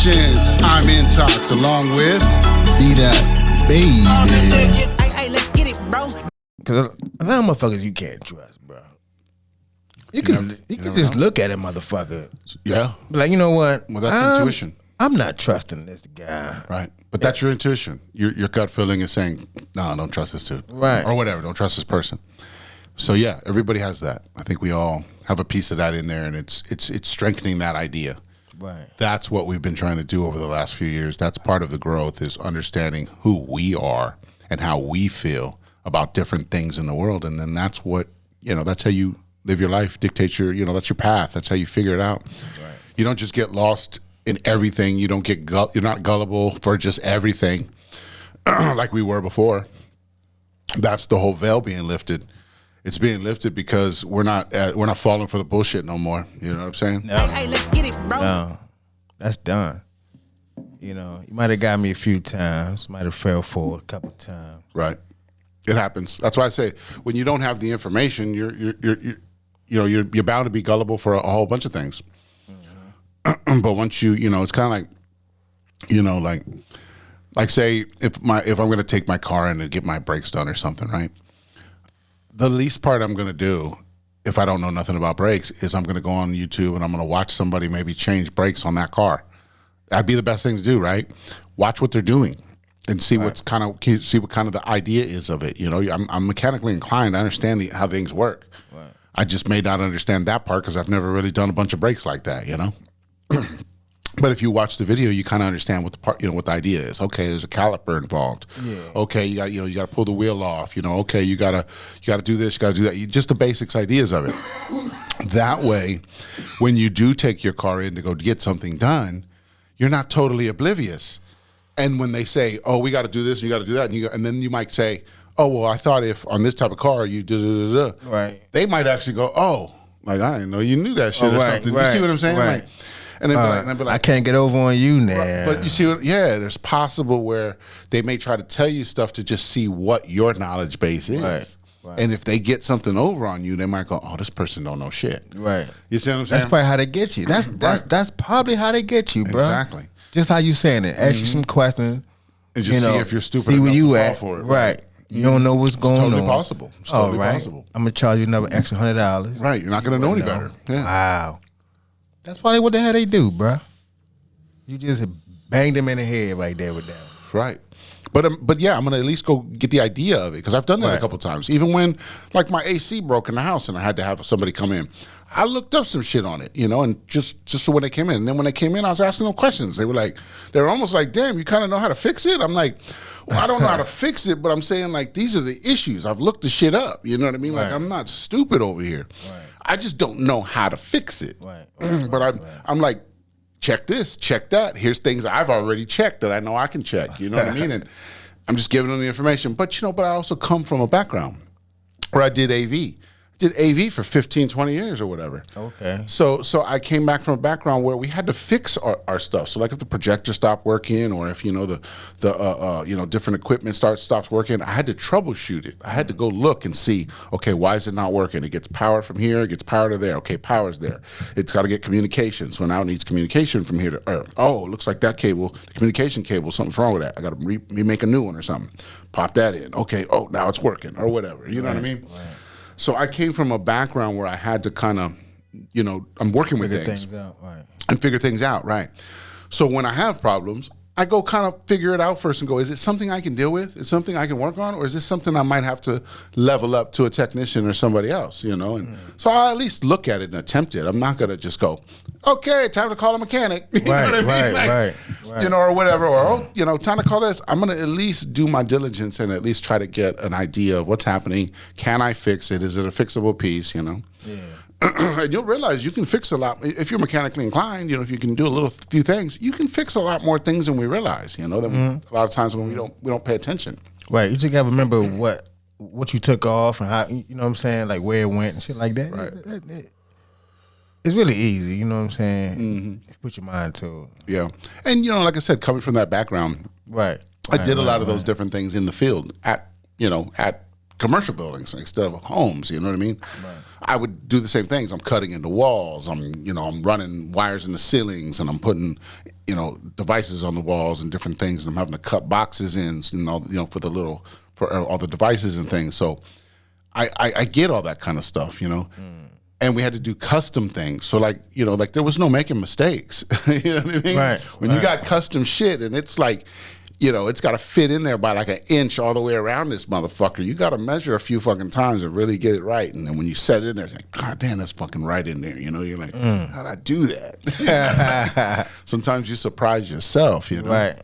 Productions. I'm Intox along with BDot, baby. Hey, let's get it, bro. Because a lot of motherfuckers you can't trust, bro. You can just look at a motherfucker. Yeah. Be like, you know what? Well, that's intuition. I'm not trusting this guy. Right. But that's your intuition. Your gut feeling is saying, no, don't trust this dude. Right. Or whatever. Don't trust this person. So yeah, everybody has that. I think we all have a piece of that in there, and it's strengthening that idea. Right. That's what we've been trying to do over the last few years. That's part of the growth, is understanding who we are and how we feel about different things in the world. And then that's what, that's how you live your life, dictate your, that's your path. That's how you figure it out. Right. You don't just get lost in everything. You don't get, you're not gullible for just everything like we were before. That's the whole veil being lifted. It's being lifted because we're not falling for the bullshit no more. You know what I'm saying? No. Hey, let's get it, bro. No, that's done. You might have got me a few times, might have fell for it a couple of times. Right. It happens. That's why I say when you don't have the information, you're bound to be gullible for a whole bunch of things. Mm-hmm. But once you, it's kind of like say if I'm going to take my car in and get my brakes done or something, right? The least part I'm going to do, if I don't know nothing about brakes, is I'm going to go on YouTube and I'm going to watch somebody maybe change brakes on that car. That'd be the best thing to do, right? Watch what they're doing and see what kind of the idea is of it. I'm mechanically inclined. I understand how things work. Right. I just may not understand that part because I've never really done a bunch of brakes like that. But if you watch the video, you kind of understand what the idea is. Okay, there's a caliper involved. Yeah. Okay, you got to pull the wheel off. Okay, you got to do this, you got to do that. Just the basics ideas of it. That way, when you do take your car in to go get something done, you're not totally oblivious. And when they say, "Oh, we got to do this, and you got to do that," and then you might say, "Oh, well, I thought if on this type of car you do," right? They might actually go, "Oh, like I didn't know you knew that shit or something." You see what I'm saying? Right. Like, and then be like, I can't get over on you now. But you see, there's possible where they may try to tell you stuff to just see what your knowledge base is. Right. And if they get something over on you, they might go, "Oh, this person don't know shit." Right. You see what I'm saying? That's probably how they get you. That's probably how they get you, bro. Exactly. Just how you saying it. Ask you some questions. And just see if you're stupid see enough where you to at. fall for it. Right. You don't know what's going on. It's totally possible. It's totally possible. I'm going to charge you another extra $100. Right. You're not going to know any better. Yeah. Wow. That's probably what the hell they do, bro. You just banged them in the head right there with that. Right. But yeah, I'm going to at least go get the idea of it, because I've done that a couple times. Even when, like, my AC broke in the house and I had to have somebody come in, I looked up some shit on it, and just so when they came in. And then when they came in, I was asking them questions. They were almost like, "Damn, you kind of know how to fix it?" I'm like, "Well, I don't know how to fix it, but I'm saying, like, these are the issues. I've looked the shit up." You know what I mean? Right. Like, I'm not stupid over here. Right. I just don't know how to fix it. Right. But I'm like, check this, check that. Here's things I've already checked that I know I can check. You know what I mean? And I'm just giving them the information. But I also come from a background where I did AV. Did AV for 15, 20 years or whatever. Okay. So I came back from a background where we had to fix our stuff. So like if the projector stopped working, or if the different equipment stops working, I had to troubleshoot it. I had to go look and see, okay, why is it not working? It gets power from here, it gets power to there. Okay, power's there. It's got to get communication. So now it needs communication from here to it looks like that cable, the communication cable, something's wrong with that. I got to remake a new one or something. Pop that in. Okay, now it's working or whatever. You know what I mean? Right. So I came from a background where I had to kind of, I'm working with things out, right. And figure things out, right? So when I have problems, I go kind of figure it out first and go, is it something I can deal with? Is it something I can work on? Or is this something I might have to level up to a technician or somebody else, And so I at least look at it and attempt it. I'm not going to just go, okay, time to call a mechanic. You know what I mean? Right. Or whatever. Or, time to call this. I'm going to at least do my diligence and at least try to get an idea of what's happening. Can I fix it? Is it a fixable piece, Yeah. And you'll realize you can fix a lot if you're mechanically inclined. If you can do a few things, you can fix a lot more things than we realize. That a lot of times when we don't pay attention. Right. You just gotta remember what you took off and how, you know what I'm saying, like where it went and shit like that. Right. It's really easy. You know what I'm saying. Mm-hmm. Put your mind to it. Yeah. And like I said, coming from that background, right. I did a lot of those different things in the field at commercial buildings instead of homes. You know what I mean? Right. I would do the same things. I'm cutting into walls. I'm running wires in the ceilings, and I'm putting, devices on the walls and different things. And I'm having to cut boxes in, for all the devices and things. So I get all that kind of stuff, And we had to do custom things. So there was no making mistakes. You know what I mean? Right. When you got custom shit and it's like, it's got to fit in there by like an inch all the way around this motherfucker. You got to measure a few fucking times and really get it right. And then when you set it in there, it's like, God damn, that's fucking right in there. You're like, how'd I do that? Sometimes you surprise yourself, Right.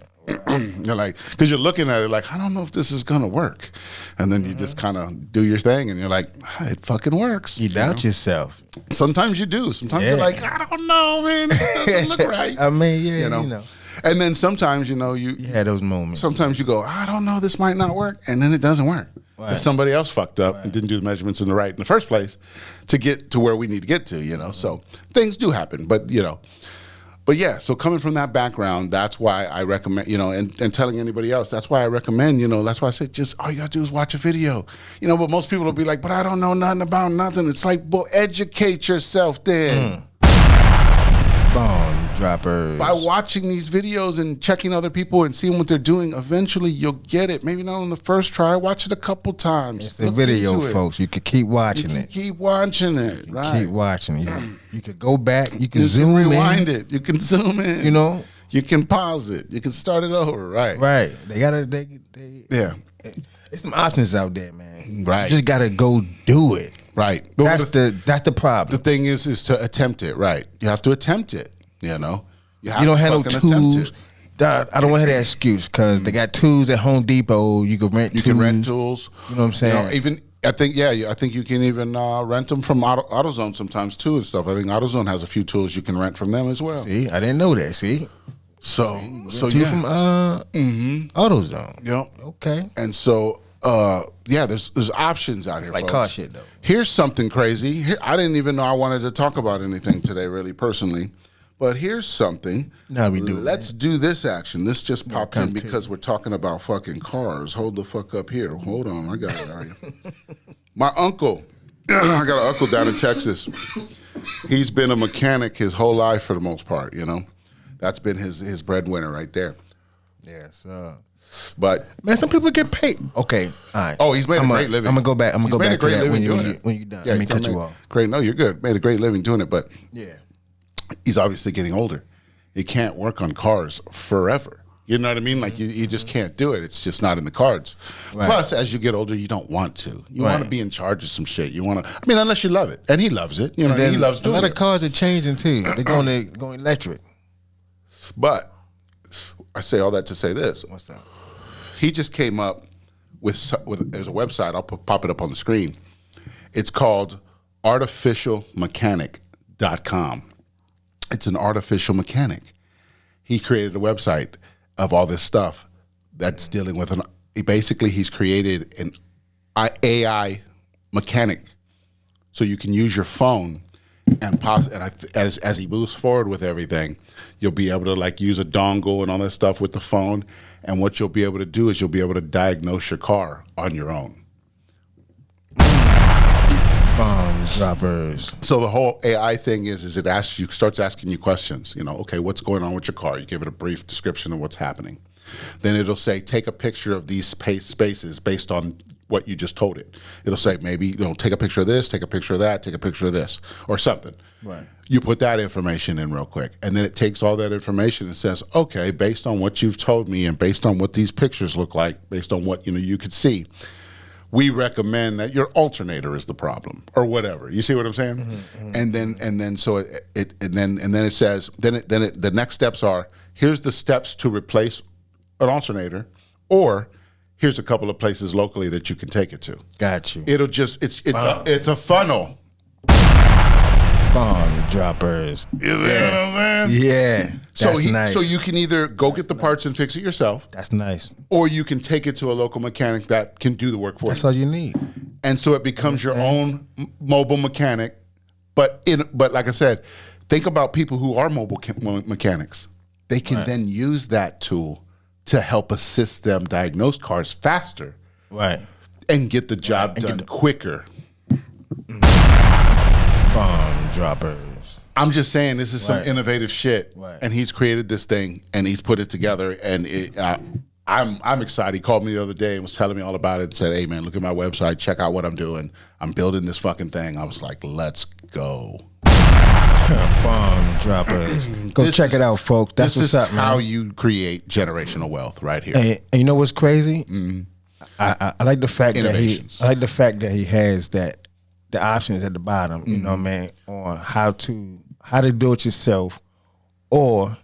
You're like, because you're looking at it like, I don't know if this is going to work. And then you just kind of do your thing and you're like, it fucking works. You doubt yourself. Sometimes you do. Sometimes you're like, I don't know, man. This doesn't look right. I mean, yeah, And then sometimes, you had those moments. Sometimes you go, I don't know, this might not work. And then it doesn't work. Right. Somebody else fucked up and didn't do the measurements in the first place to get to where we need to get to, So things do happen. But yeah, so coming from that background, that's why I recommend, and telling anybody else, that's why I recommend, that's why I say just all you got to do is watch a video. But most people will be like, but I don't know nothing about nothing. It's like, well, educate yourself then. Bomb droppers. By watching these videos and checking other people and seeing what they're doing, eventually you'll get it. Maybe not on the first try. Watch it a couple times. It's a video, folks. You could keep watching it. Keep watching it. Right. Keep watching it. You could go back. You can zoom in. Rewind it. You can zoom in. You can pause it. You can start it over. Right. Right. They gotta. Yeah. There's some options out there, man. Right. You just gotta go do it. Right. That's the problem. The thing is to attempt it. Right. You have to attempt it. You don't have no tools. I don't want to hear that excuse because they got tools at Home Depot. You can rent. You can rent tools. You know what I'm saying? I think you can even rent them from AutoZone sometimes too and stuff. I think AutoZone has a few tools you can rent from them as well. See, I didn't know that. See, so from AutoZone. Yep. Okay. And so there's options out here. Like folks. car shit though. Here's something crazy. I didn't even know I wanted to talk about anything today, really personally. But here's something. Now we do. Let's do this action. This just popped in because we're talking about fucking cars. Hold the fuck up here. Hold on. I got it, Arya. My uncle, I got an uncle down in Texas. He's been a mechanic his whole life for the most part, That's been his breadwinner right there. Yes. But man, some people get paid. Okay, all right. Oh, he's made a great living. I'm gonna go back. I'm gonna go back to that when you're done. Yeah, Let me cut you off. Great. No, you're good. Made a great living doing it, but yeah, he's obviously getting older. He can't work on cars forever. You know what I mean? Like you just can't do it. It's just not in the cards. Right. Plus, as you get older, you don't want to. You want to be in charge of some shit. You want to. I mean, unless you love it, and he loves it. He loves doing it. A lot of cars are changing too. They're going electric. But I say all that to say this. What's that? He just came up with there's a website. I'll pop it up on the screen. It's called artificialmechanic.com. It's an artificial mechanic. He created a website of all this stuff that's dealing with he's created an AI mechanic, so you can use your phone as he moves forward with everything, you'll be able to like use a dongle and all that stuff with the phone. And what you'll be able to do is you'll be able to diagnose your car on your own. Bomb droppers. So the whole AI thing is it starts asking you questions. Okay, what's going on with your car? You give it a brief description of what's happening. Then it'll say, take a picture of these spaces based on what you just told it. It'll say maybe take a picture of this, take a picture of that, take a picture of this, or something. Right. You put that information in real quick, and then it takes all that information and says, okay, based on what you've told me and based on what these pictures look like, based on what you could see, we recommend that your alternator is the problem or whatever. You see what I'm saying? Mm-hmm. And then it says the next steps are, here's the steps to replace an alternator, or here's a couple of places locally that you can take it to. Got you. It'll just it's a funnel. Bomb droppers. You see what I'm saying? Yeah. That's nice. So you can either go get the parts and fix it yourself. That's nice. Or you can take it to a local mechanic that can do the work for you. That's all you need. And so it becomes your own mobile mechanic. But like I said, think about people who are mobile mechanics. They can then use that tool to help assist them diagnose cars faster. Right. and get the job done quicker. Bomb droppers. I'm just saying this is some innovative shit, Right. and he's created this thing and he's put it together, and I'm excited. He called me the other day and was telling me all about it and said, "Hey man, look at my website, check out what I'm doing. I'm building this fucking thing." I was like, "Let's go." Bomb droppers. Go check it out, folks. That's what's up, man. This is how you create generational wealth right here. And you know what's crazy? I like the fact that he has that the options at the bottom. You know, man, on how to do it yourself, or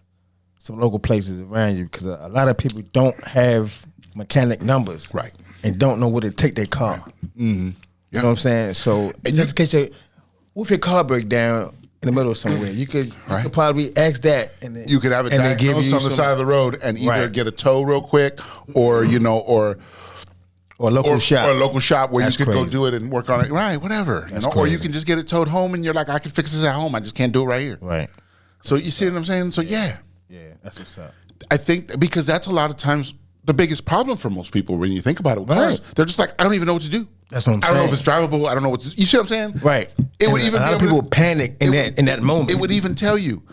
some local places around you, because a lot of people don't have mechanic numbers, right, and don't know where to take their car. You know what I'm saying? So just in case if your car break down in the middle of somewhere, you could probably ask that, and then, you could have it diagnosed on the side of the road and either get a tow real quick, or or a local shop where you could go do it and work on it, right? Whatever, or you can just get it towed home, and you're like, I can fix this at home. I just can't do it right here, right? So you see what I'm saying? So yeah, that's what's up. I think because that's a lot of times the biggest problem for most people when you think about it with cars. They're just like, I don't even know what to do. That's what I'm saying. I don't know if it's drivable. I don't know what to, you see what I'm saying? Right. It would even a lot of people panic in that moment. It would even tell you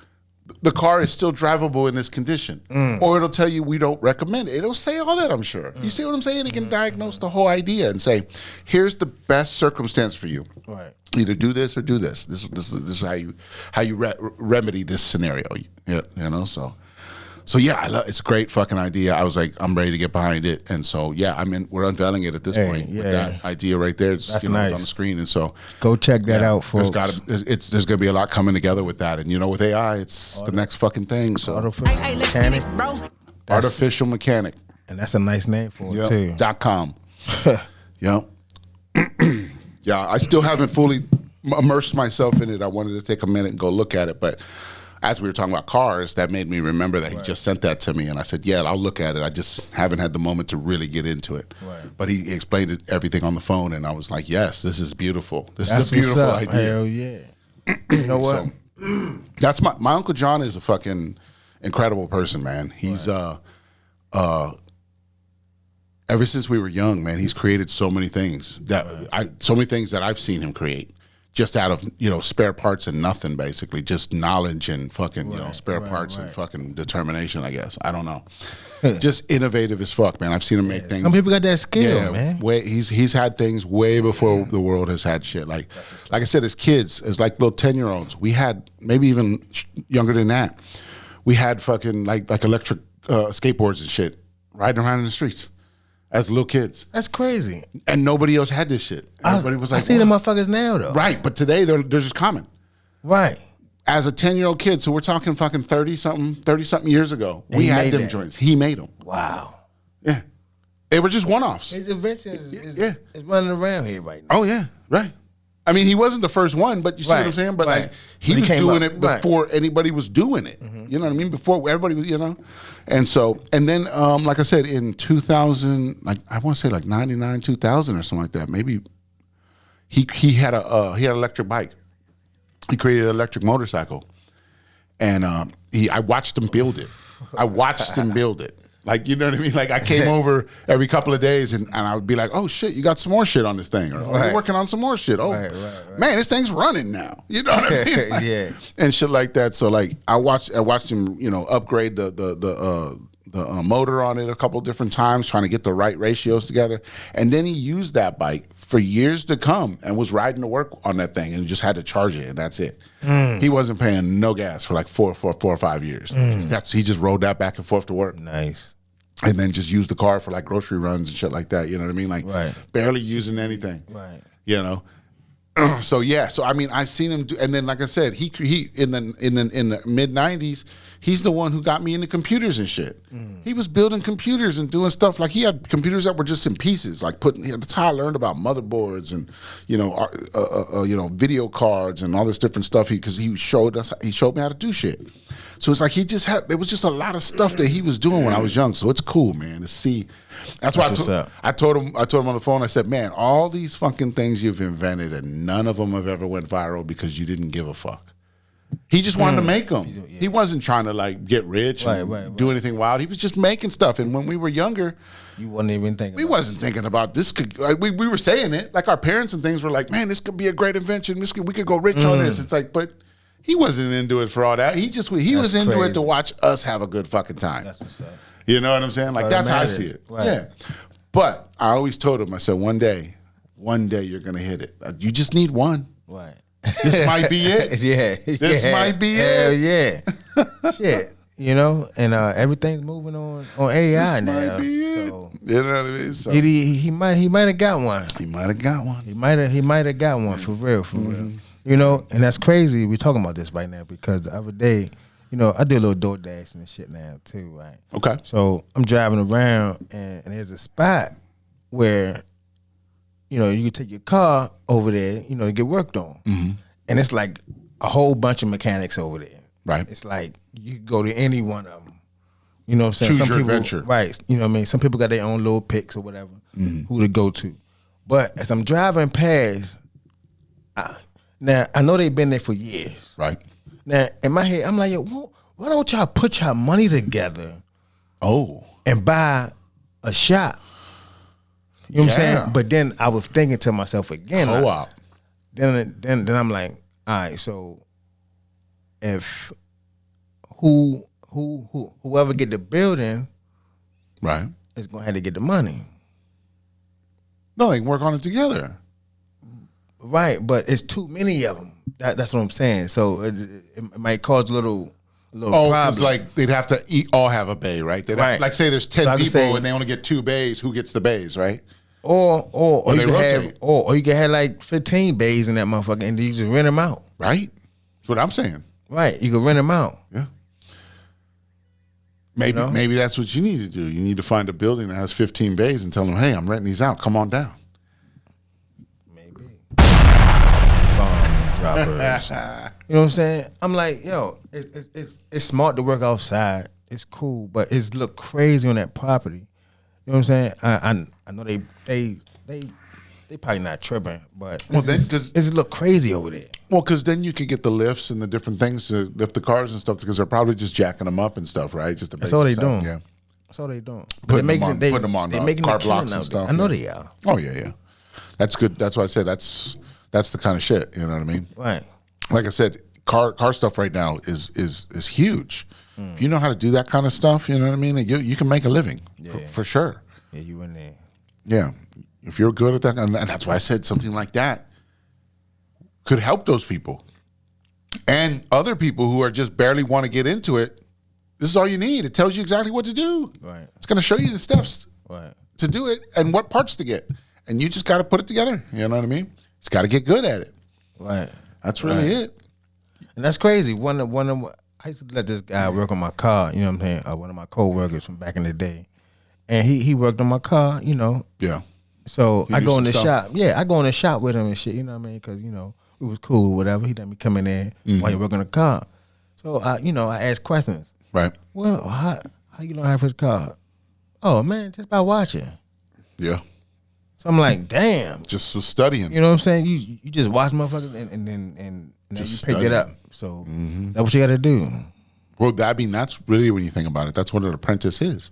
the car is still drivable in this condition, or it'll tell you we don't recommend it. It'll say all that, I'm sure. You see what I'm saying? It can diagnose the whole idea and say, here's the best circumstance for you. Right. Either do this or do this. This is how you remedy this scenario. You know, so yeah, it's a great fucking idea. I was like, I'm ready to get behind it, and so yeah, we're unveiling it at this point with that idea right there. It's, That's nice. It's on the screen, and so go check that out, folks. There's gonna be a lot coming together with that, and with AI, it's the next fucking thing. So artificial mechanic, and that's a nice name for it too. .com. Yep. Yeah, I still haven't fully immersed myself in it. I wanted to take a minute and go look at it, but as we were talking about cars, that made me remember that he just sent that to me, and I said, yeah, I'll look at it. I just haven't had the moment to really get into it. Right. But he explained everything on the phone, and I was like, yes, this is beautiful. That's a beautiful idea. Hell yeah. You know what? So, that's my Uncle John is a fucking incredible person, man. He's ever since we were young, man, he's created so many things that I've seen him create. Just out of spare parts and nothing, basically, just knowledge and fucking spare parts and fucking determination. I guess I don't know, just innovative as fuck, man. I've seen him make things. Some people got that skill, man. He's had things way before the world has had shit. Like I said, as kids, as like little 10-year-olds, we had maybe even younger than that. We had fucking like electric skateboards and shit riding around in the streets. As little kids. That's crazy. And nobody else had this shit. Everybody was like, I see them motherfuckers now, though. Right, but today they're just common. Right. As a 10-year-old kid, so we're talking fucking 30-something years ago, we had them joints. He made them. Wow. Yeah. They were just one-offs. His inventions is running around here right now. Oh, yeah, right. I mean, he wasn't the first one, but you see what I'm saying? But like, he was doing it before anybody was doing it. Mm-hmm. You know what I mean? Before everybody was, And then, like I said, in 2000, like I want to say like 99, 2000 or something like that, maybe he had an electric bike. He created an electric motorcycle. And I watched him build it. Like, you know what I mean? Like I came over every couple of days and I would be like, oh shit, you got some more shit on this thing. Or we're working on some more shit. Oh, man, this thing's running now. You know what I mean? Like, yeah. And shit like that. So like I watched him, upgrade the motor on it a couple different times, trying to get the right ratios together. And then he used that bike for years to come and was riding to work on that thing and just had to charge it, and that's it. He wasn't paying no gas for like four or 5 years. He just rode that back and forth to work. Nice. And then just used the car for like grocery runs and shit like that. You know what I mean? Like barely using anything. Right. So yeah, so I mean, I seen him do, and then like I said, he in the mid '90s, he's the one who got me into computers and shit. He was building computers and doing stuff like he had computers that were just in pieces, like that's how I learned about motherboards and video cards and all this different stuff. Because he showed me how to do shit. So it's like there was just a lot of stuff that he was doing when I was young. So it's cool, man, to see. That's why I told him on the phone, I said, man, all these fucking things you've invented and none of them have ever went viral because you didn't give a fuck. He just wanted to make them. He wasn't trying to like get rich and do anything wild. He was just making stuff. And when we were younger, you wasn't even thinking. We wasn't thinking about this. We were saying it like our parents and things were like, man, this could be a great invention. We could go rich on this. It's like, but he wasn't into it for all that. He was into it to watch us have a good fucking time. That's what's up. You know what I'm saying? Like that's how I see it. Right. Yeah. But I always told him, I said, one day you're gonna hit it. You just need one. Right. This might be it. This might be it. Yeah. Shit. You know, and everything's moving on AI this now. Might be it. So you know what I mean? So he might have got one. He might have got one. He might have got one for real. You know, and that's crazy. We're talking about this right now because the other day, you know, I do a little DoorDash and shit now too, right? Okay. So I'm driving around and there's a spot where, you know, you can take your car over there, you know, to get worked on. And it's like a whole bunch of mechanics over there. Right. It's like you can go to any one of them. You know what I'm saying? Choose your adventure. Right. You know what I mean? Some people got their own little picks or whatever, who to go to. But as I'm driving past, now I know they've been there for years. Right. Now in my head, I'm like, yo, why don't y'all put y'all money together? And buy a shop. You know what I'm saying? But then I was thinking to myself again. Co-op. Then I'm like, all right, so if whoever get the building, right, is gonna have to get the money. No, they can work on it together. Right, but it's too many of them. That's what I'm saying. So it might cause a little problem. It's like they'd have to all have a bay, right? They'd have, like say there's 10 people and they only get 2 bays. Who gets the bays, right? Or you can have like 15 bays in that motherfucker and you just rent them out. Right. That's what I'm saying. Right. You can rent them out. Yeah. Maybe that's what you need to do. You need to find a building that has 15 bays and tell them, hey, I'm renting these out. Come on down. Maybe. Bomb droppers. You know what I'm saying? I'm like, yo, it's smart to work outside. It's cool, but it's look crazy on that property. You know what I'm saying? I know they probably not tripping, but it's look crazy over there. Well, because then you could get the lifts and the different things to lift the cars and stuff because they're probably just jacking them up and stuff, right? Just that's all they stuff. doing. Yeah, that's all they doing. Putting them on car blocks and stuff. I know they are. Oh yeah. That's good. That's why I said that's the kind of shit. You know what I mean? Right. Like I said, car stuff right now is huge. If you know how to do that kind of stuff, you know what I mean? You can make a living for sure. Yeah, you in there. Yeah, if you're good at that, and that's why I said something like that could help those people and other people who are just barely want to get into it. This is all you need. It tells you exactly what to do. Right. It's going to show you the steps to do it and what parts to get, and you just got to put it together. You know what I mean? Just got to get good at it. Right. That's really it. And that's crazy. One of I used to let this guy work on my car. You know what I'm saying? One of my coworkers from back in the day, and he worked on my car. You know. Yeah. So I go in the shop. Yeah, I go in the shop with him and shit. You know what I mean? Because you know it was cool, whatever. He let me come in there while you work on the car. So I ask questions. Right. Well, how you know how his car? Oh man, just by watching. Yeah. So I'm like, damn. Just studying. You know what I'm saying? You just watch motherfuckers and then just you pick it up. So that's what you got to do. Well, I mean, that's really when you think about it. That's what an apprentice is.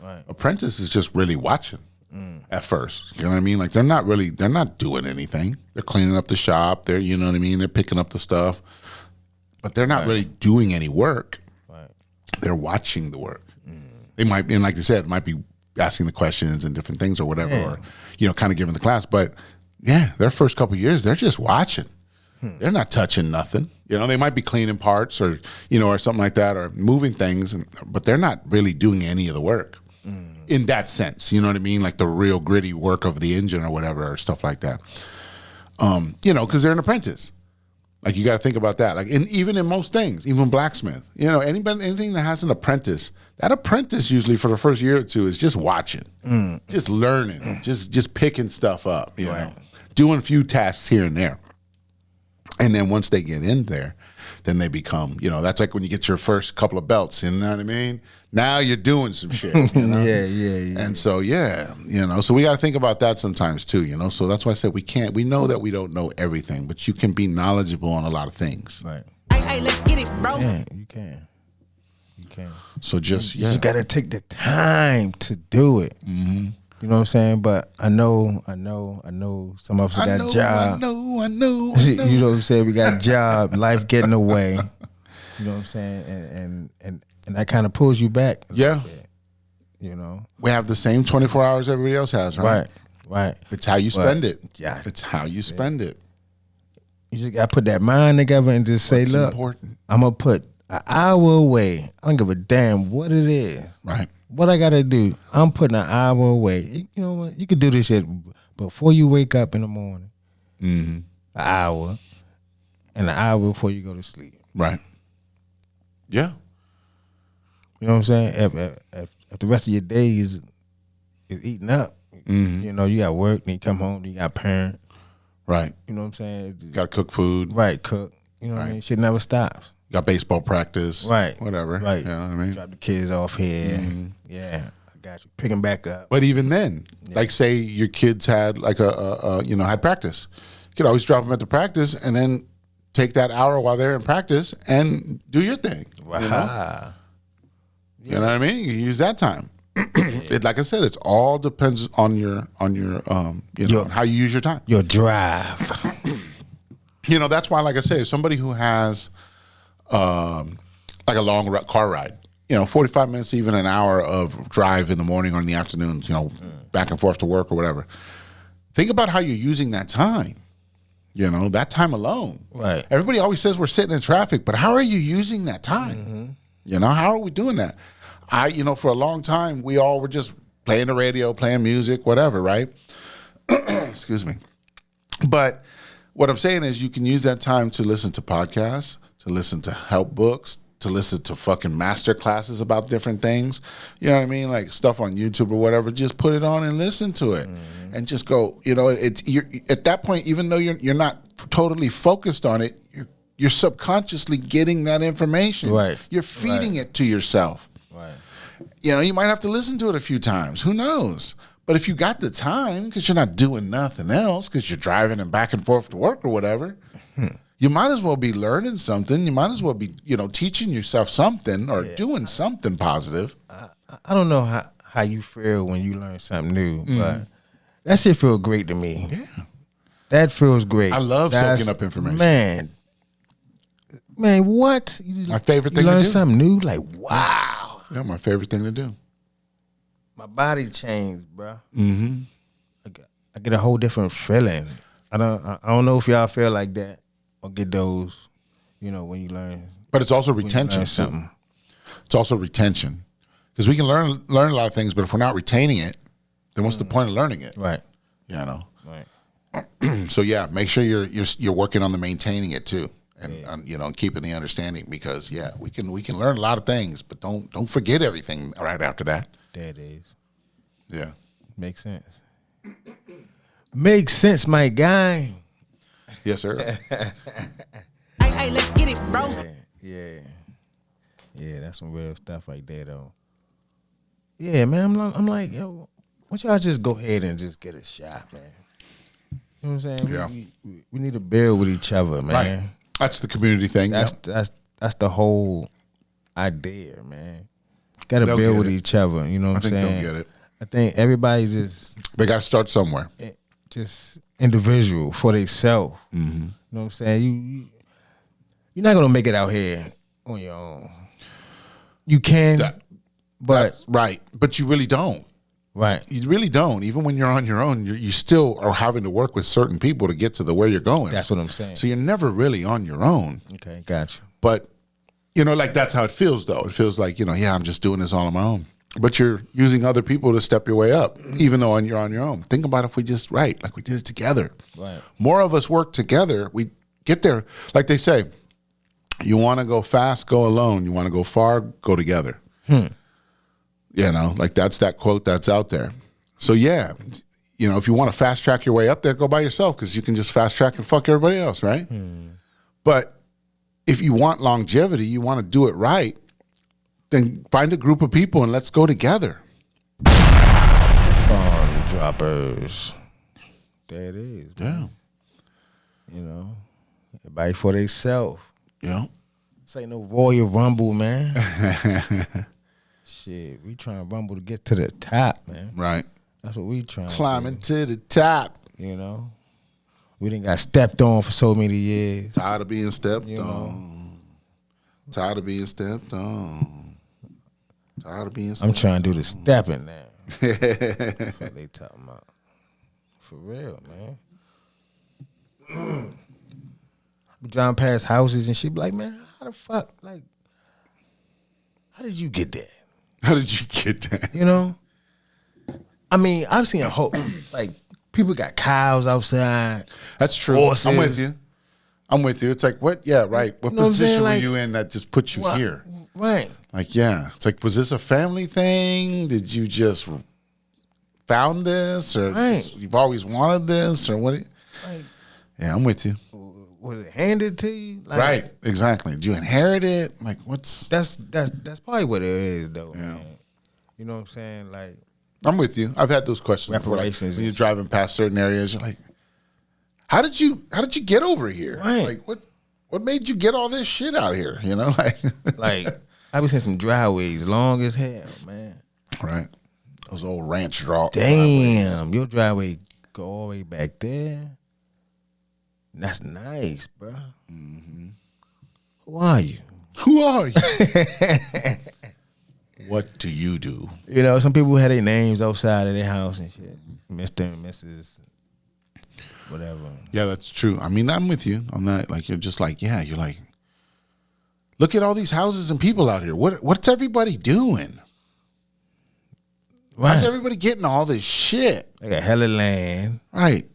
Right. Apprentice is just really watching at first. You know what I mean? Like they're not doing anything. They're cleaning up the shop. They're, you know what I mean? They're picking up the stuff, but they're not really doing any work. Right. They're watching the work. They might, and like you said, might be asking the questions and different things or whatever, or kind of giving the class. But yeah, their first couple of years, they're just watching. They're not touching nothing. You know, they might be cleaning parts or or something like that, or moving things, but they're not really doing any of the work in that sense. You know what I mean? Like the real gritty work of the engine or whatever, or stuff like that. Because they're an apprentice. Like you got to think about that. Like even in most things, even blacksmith. Anything that has an apprentice, that apprentice usually for the first year or two is just watching, just learning, just picking stuff up. You know, doing a few tasks here and there. And then once they get in there, then they become, that's like when you get your first couple of belts, you know what I mean? Now you're doing some shit. You know? Yeah. And so, so we got to think about that sometimes too, So that's why I said we know that we don't know everything, but you can be knowledgeable on a lot of things. Right. Hey, let's get it, bro. Yeah, you can. You can. So just You just gotta take the time to do it. Mm-hmm. You know what I'm saying? But I know. Some of us got job. I know. You know what I'm saying? We got job, life getting away. You know what I'm saying? And that kind of pulls you back. Yeah. You know, we have the same 24 hours everybody else has, right? Right. It's how you spend it. Yeah, it's how you spend it. You just gotta put that mind together and just say, What's look, important? I'm gonna put an hour away. I don't give a damn what it is. Right. What I gotta do, I'm putting an hour away. You know what? You could do this shit before you wake up in the morning. Mm-hmm. An hour, and an hour before you go to sleep. Right. Yeah. You know what I'm saying? If the rest of your day is eating up, you know, you got work, then you come home, then you got a parent. Right. You know what I'm saying? You got to cook food. Right, cook. You know what I mean? Shit never stops. You got baseball practice. Right. Whatever. Right. You know what I mean? Drop the kids off here. Yeah, I got you. Pick them back up. But even then, like say your kids had like had practice. You could always drop them at the practice and then take that hour while they're in practice and do your thing. Wow. You know what I mean? You can use that time. Like I said, it's all depends on your on how you use your time. Your drive. That's why, like I say, somebody who has like a long car ride, 45 minutes, even an hour of drive in the morning or in the afternoons, back and forth to work or whatever. Think about how you're using that time. That time alone. Right. Everybody always says we're sitting in traffic, but how are you using that time? How are we doing that? For a long time, we all were just playing the radio, playing music, whatever, right? Excuse me. But what I'm saying is you can use that time to listen to podcasts, to listen to help books, to listen to fucking master classes about different things. You know what I mean? Like stuff on YouTube or whatever. Just put it on and listen to it. And just go, you're at that point, even though you're not totally focused on it, you're subconsciously getting that information. Right. You're feeding it to yourself. Right. You might have to listen to it a few times. Who knows? But if you got the time, because you're not doing nothing else, because you're driving and back and forth to work or whatever, you might as well be learning something. You might as well be, teaching yourself something or doing something positive. I don't know how you feel when you learn something new, but that shit feels great to me. Yeah. That feels great. I love soaking up information. Man, what? My favorite thing to do. You learn something new? Like, wow. Yeah, my favorite thing to do. My body changed, bro. I get a whole different feeling. I don't know if y'all feel like that or get those, when you learn. But it's also retention. Something. It's also retention. Because we can learn a lot of things, but if we're not retaining it, then what's the point of learning it? Right. Right. So yeah, make sure you're working on the maintaining it too. And keeping the understanding, because we can learn a lot of things, but don't forget everything right after that. There it is. Yeah. Makes sense. Makes sense, my guy. Yes, sir. Hey, let's get it, bro. Yeah, that's some real stuff right there, though. Yeah, man, I'm like, yo, why don't y'all just go ahead and just get a shot, man? You know what I'm saying? Yeah. We need to build with each other, man. Right. That's the community thing. That's the whole idea, man. Got to build with each other. You know what I'm saying? They'll get it. I think everybody's they got to start somewhere. Just individual for themselves. You know what I'm saying? You're not gonna make it out here on your own. You can, but right. But you really don't. Right. You really don't. Even when you're on your own, you still are having to work with certain people to get to where you're going. That's what I'm saying. So you're never really on your own. Okay, gotcha. But, like that's how it feels, though. It feels like, I'm just doing this all on my own. But you're using other people to step your way up, even though you're on your own. Think about if we just, like we did it together. Right. More of us work together. We get there. Like they say, you want to go fast, go alone. You want to go far, go together. Like that's that quote that's out there. So yeah, if you want to fast track your way up there, go by yourself, because you can just fast track and fuck everybody else, right? But if you want longevity, you want to do it right, then find a group of people and let's go together. Bomb droppers. There it is. Man. Yeah. Everybody for themselves. Yeah. This ain't no Royal Rumble, man. Shit, we trying to rumble to get to the top, man. Right. That's what we trying Climbing to the top. You know? We done got stepped on for so many years. Tired of being stepped on. Tired of being stepped on. Tired of being stepped on. I'm trying to do the stepping now. That's what they talking about. For real, man. We driving past houses and she be like, man, how the fuck, like, how did you get that? How did you get that? You know? I mean, I've seen a whole, like, people got cows outside. That's true. Horses. I'm with you. It's like, what? Yeah, right. What position were you in that just put you here? Right. Like, yeah. It's like, was this a family thing? Did you just found this? Or you've always wanted this? Or what? Like, yeah, I'm with you. Was it handed to you? Like, right. Exactly. Did you inherit it? Like, what's... That's probably what it is, though, man. You know what I'm saying? Like, I'm with you. I've had those questions before. Like, when you're driving past certain areas, you're like, how did you get over here? Right. Like, what made you get all this shit out here? You know, like I was in some driveways long as hell, man. Right. Those old ranch driveways. Damn, your driveway go all the way back there. That's nice, bro. Mm-hmm. Who are you? Who are you? What do you do? You know, some people had their names outside of their house and shit. Mr. and Mrs. Whatever. Yeah, that's true. I mean, I'm with you on that. Like, you're just like, yeah, you're like, look at all these houses and people out here. What's everybody doing? Right. Why's everybody getting all this shit? They got hella land. Right.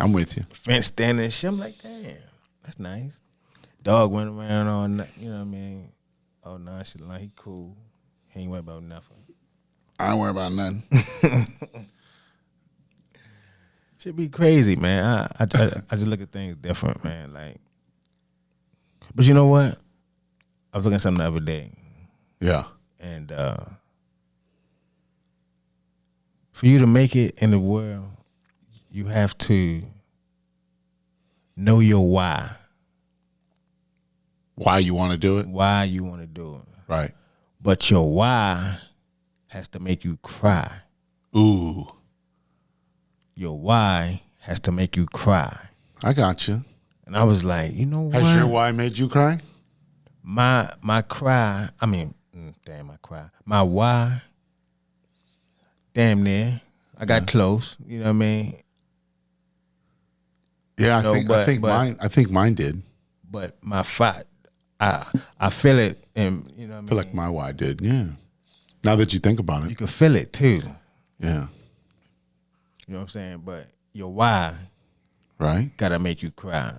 I'm with you. Fenced in and shit. I'm like, damn, that's nice. Dog went around all night, you know what I mean? Oh, nonchalant. He cool. He ain't worried about nothing. I don't worry about nothing. Should be crazy, man. I just look at things different, man. Like, but you know what? I was looking at something the other day. Yeah. And for you to make it in the world, you have to know your why. Why you want to do it? Why you want to do it. Right. But your why has to make you cry. Ooh. Your why has to make you cry. I got you. And I was like, you know what? Has your why made you cry? My cry, I mean, damn, my cry. My why, damn near. I got close, you know what I mean? Yeah, I think mine did. But my fight, I feel it, and you know what I mean? I feel like my why did, yeah. Now that you think about it. You can feel it too. Yeah. You know what I'm saying? But your why, right, gotta make you cry.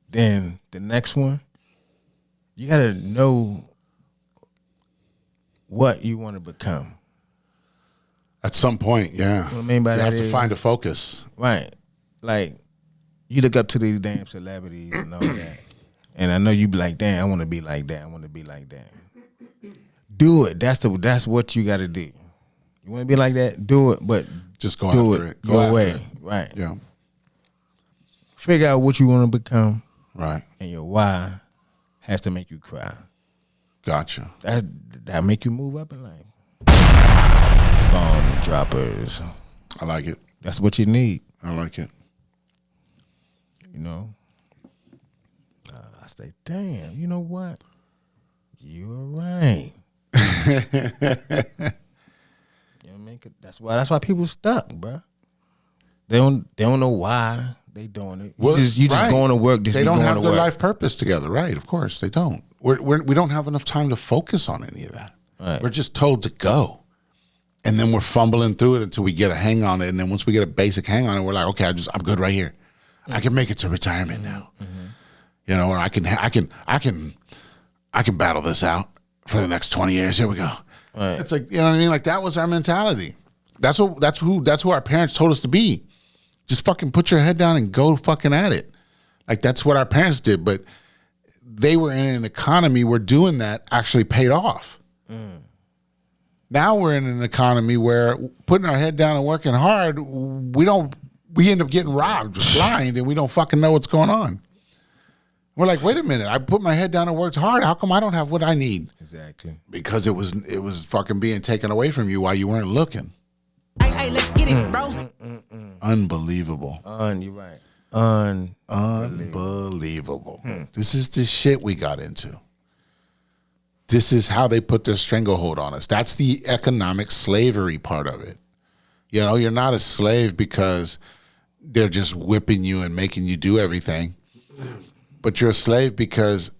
Then the next one, you gotta know what you want to become. At some point, yeah. What I mean by you that have to find a focus. Right. Like, you look up to these damn celebrities and all that. And I know you be like, damn, I want to be like that. I want to be like that. Do it. That's what you got to do. You want to be like that? Do it, but just go after it. Go away. Right. Yeah. Figure out what you want to become. Right. And your why has to make you cry. Gotcha. That make you move up in life. Bomb droppers. I like it. That's what you need. I like it. You know? I say, damn, you know what? You're right. You know what I mean? That's why people stuck, bro. They don't know why they doing it. Well, you just going to work. They don't have their life purpose together, right? Of course, they don't. We don't have enough time to focus on any of that. Right. We're just told to go, and then we're fumbling through it until we get a hang on it. And then once we get a basic hang on it, we're like, okay, I'm good right here. I can make it to retirement now. Mm-hmm. You know, or I can battle this out for the next 20 years. Here we go. Right. It's like, you know what I mean? Like, that was our mentality. That's who our parents told us to be. Just fucking put your head down and go fucking at it. Like, that's what our parents did. But they were in an economy where doing that actually paid off. Mm. Now we're in an economy where putting our head down and working hard, we end up getting robbed, blind, and we don't fucking know what's going on. We're like, wait a minute, I put my head down and worked hard. How come I don't have what I need? Exactly. Because it was fucking being taken away from you while you weren't looking. Hey, let's get it, bro. Unbelievable. You're right. Unbelievable. This is the shit we got into. This is how they put their stranglehold on us. That's the economic slavery part of it. You know, you're not a slave because they're just whipping you and making you do everything. But you're a slave because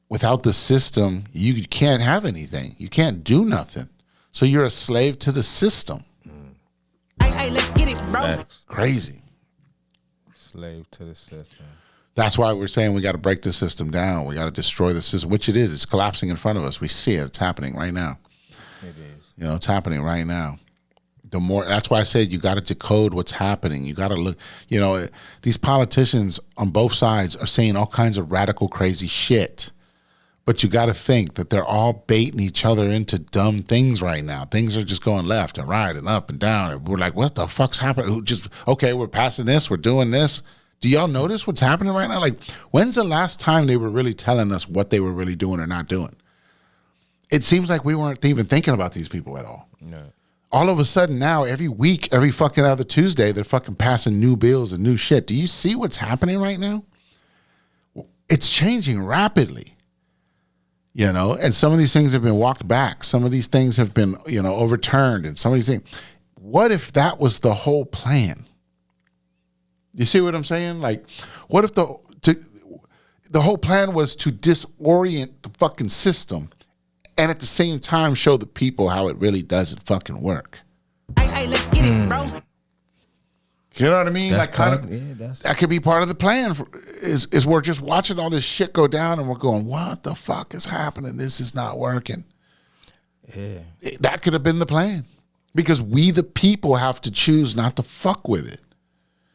without the system, you can't have anything. You can't do nothing. So you're a slave to the system. Hey, let's get it, bro. Facts. Crazy. Slave to the system. That's why we're saying we got to break the system down. We got to destroy the system, which it is. It's collapsing in front of us. We see it. It's happening right now. It is. You know, it's happening right now. The more, that's why I said you got to decode what's happening. You got to look, you know, these politicians on both sides are saying all kinds of radical, crazy shit. But you got to think that they're all baiting each other into dumb things right now. Things are just going left and right and up and down. And we're like, what the fuck's happening? Okay, we're passing this. We're doing this. Do y'all notice what's happening right now? Like, when's the last time they were really telling us what they were really doing or not doing? It seems like we weren't even thinking about these people at all. No. All of a sudden now, every week, every fucking other Tuesday, they're fucking passing new bills and new shit. Do you see what's happening right now? It's changing rapidly. You know, and some of these things have been walked back. Some of these things have been, you know, overturned. And some of these things. What if that was the whole plan? You see what I'm saying? Like, what if the whole plan was to disorient the fucking system and at the same time show the people how it really doesn't fucking work? Hey, let's get it, bro. You know what I mean? That's That could be part of the plan. Is we're just watching all this shit go down and we're going, what the fuck is happening? This is not working. Yeah. That could have been the plan. Because we, the people, have to choose not to fuck with it.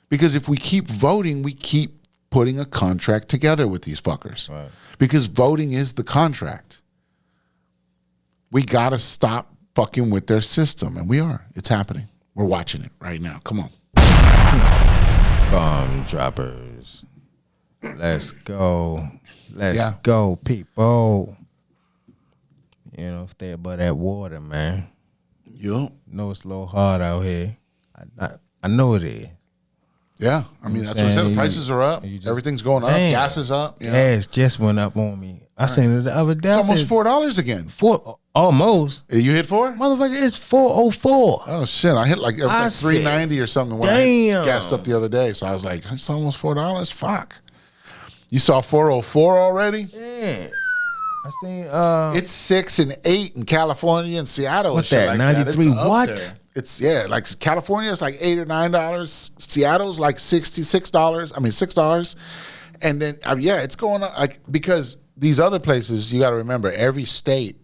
Because if we keep voting, we keep putting a contract together with these fuckers. Right. Because voting is the contract. We got to stop fucking with their system. And we are. It's happening. We're watching it right now. Come on. Bomb droppers. Let's go. Let's go, people. You know, stay above that water, man. Yup. Know it's a little hard out here. I know it is. Yeah. I mean, that's what I said. The prices are up. Everything's going up. Man, Gas is up. You know? Gas just went up on me. I seen it the other day. It's almost $4 again. Almost. You hit 4? Motherfucker, it's 404. Oh shit! I hit like it was like $3.90 or something when I gassed up the other day. So I was like, it's almost $4. Fuck. You saw 404 already? Yeah. I seen it's 6 and 8 in California and Seattle. What's and shit that? like 93 It's up what? there. It's like California is like $8 or $9. Seattle's like $66. I mean $6. And then it's going up like because these other places, you got to remember, every state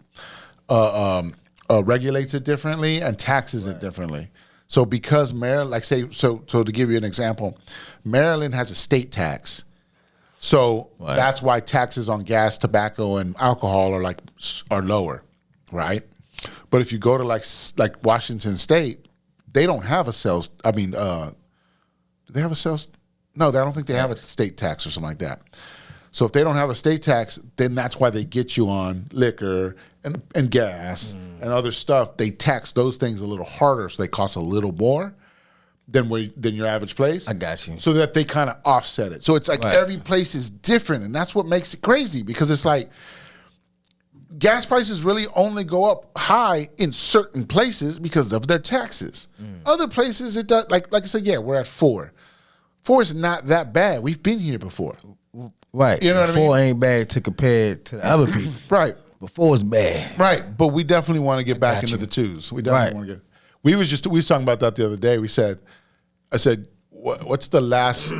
regulates it differently and taxes it differently. So because Maryland, like say, so to give you an example, Maryland has a state tax. So that's why taxes on gas, tobacco, and alcohol are lower, right? But if you go to like Washington State, they don't have a sales. I mean, do they have a sales? No, I don't think they have a state tax or something like that. So if they don't have a state tax, then that's why they get you on liquor and gas and other stuff. They tax those things a little harder, so they cost a little more than your average place. I got you. So that they kind of offset it. So it's like every place is different, and that's what makes it crazy because it's like gas prices really only go up high in certain places because of their taxes. Other places it does like I said, we're at 4. 4 is not that bad. We've been here before. Right. You know what I mean? 4 ain't bad to compare to the other people. Right. But 4 is bad. Right. But we definitely want to get back into the 2s. We definitely want to get. We was talking about that the other day. I said, what's the last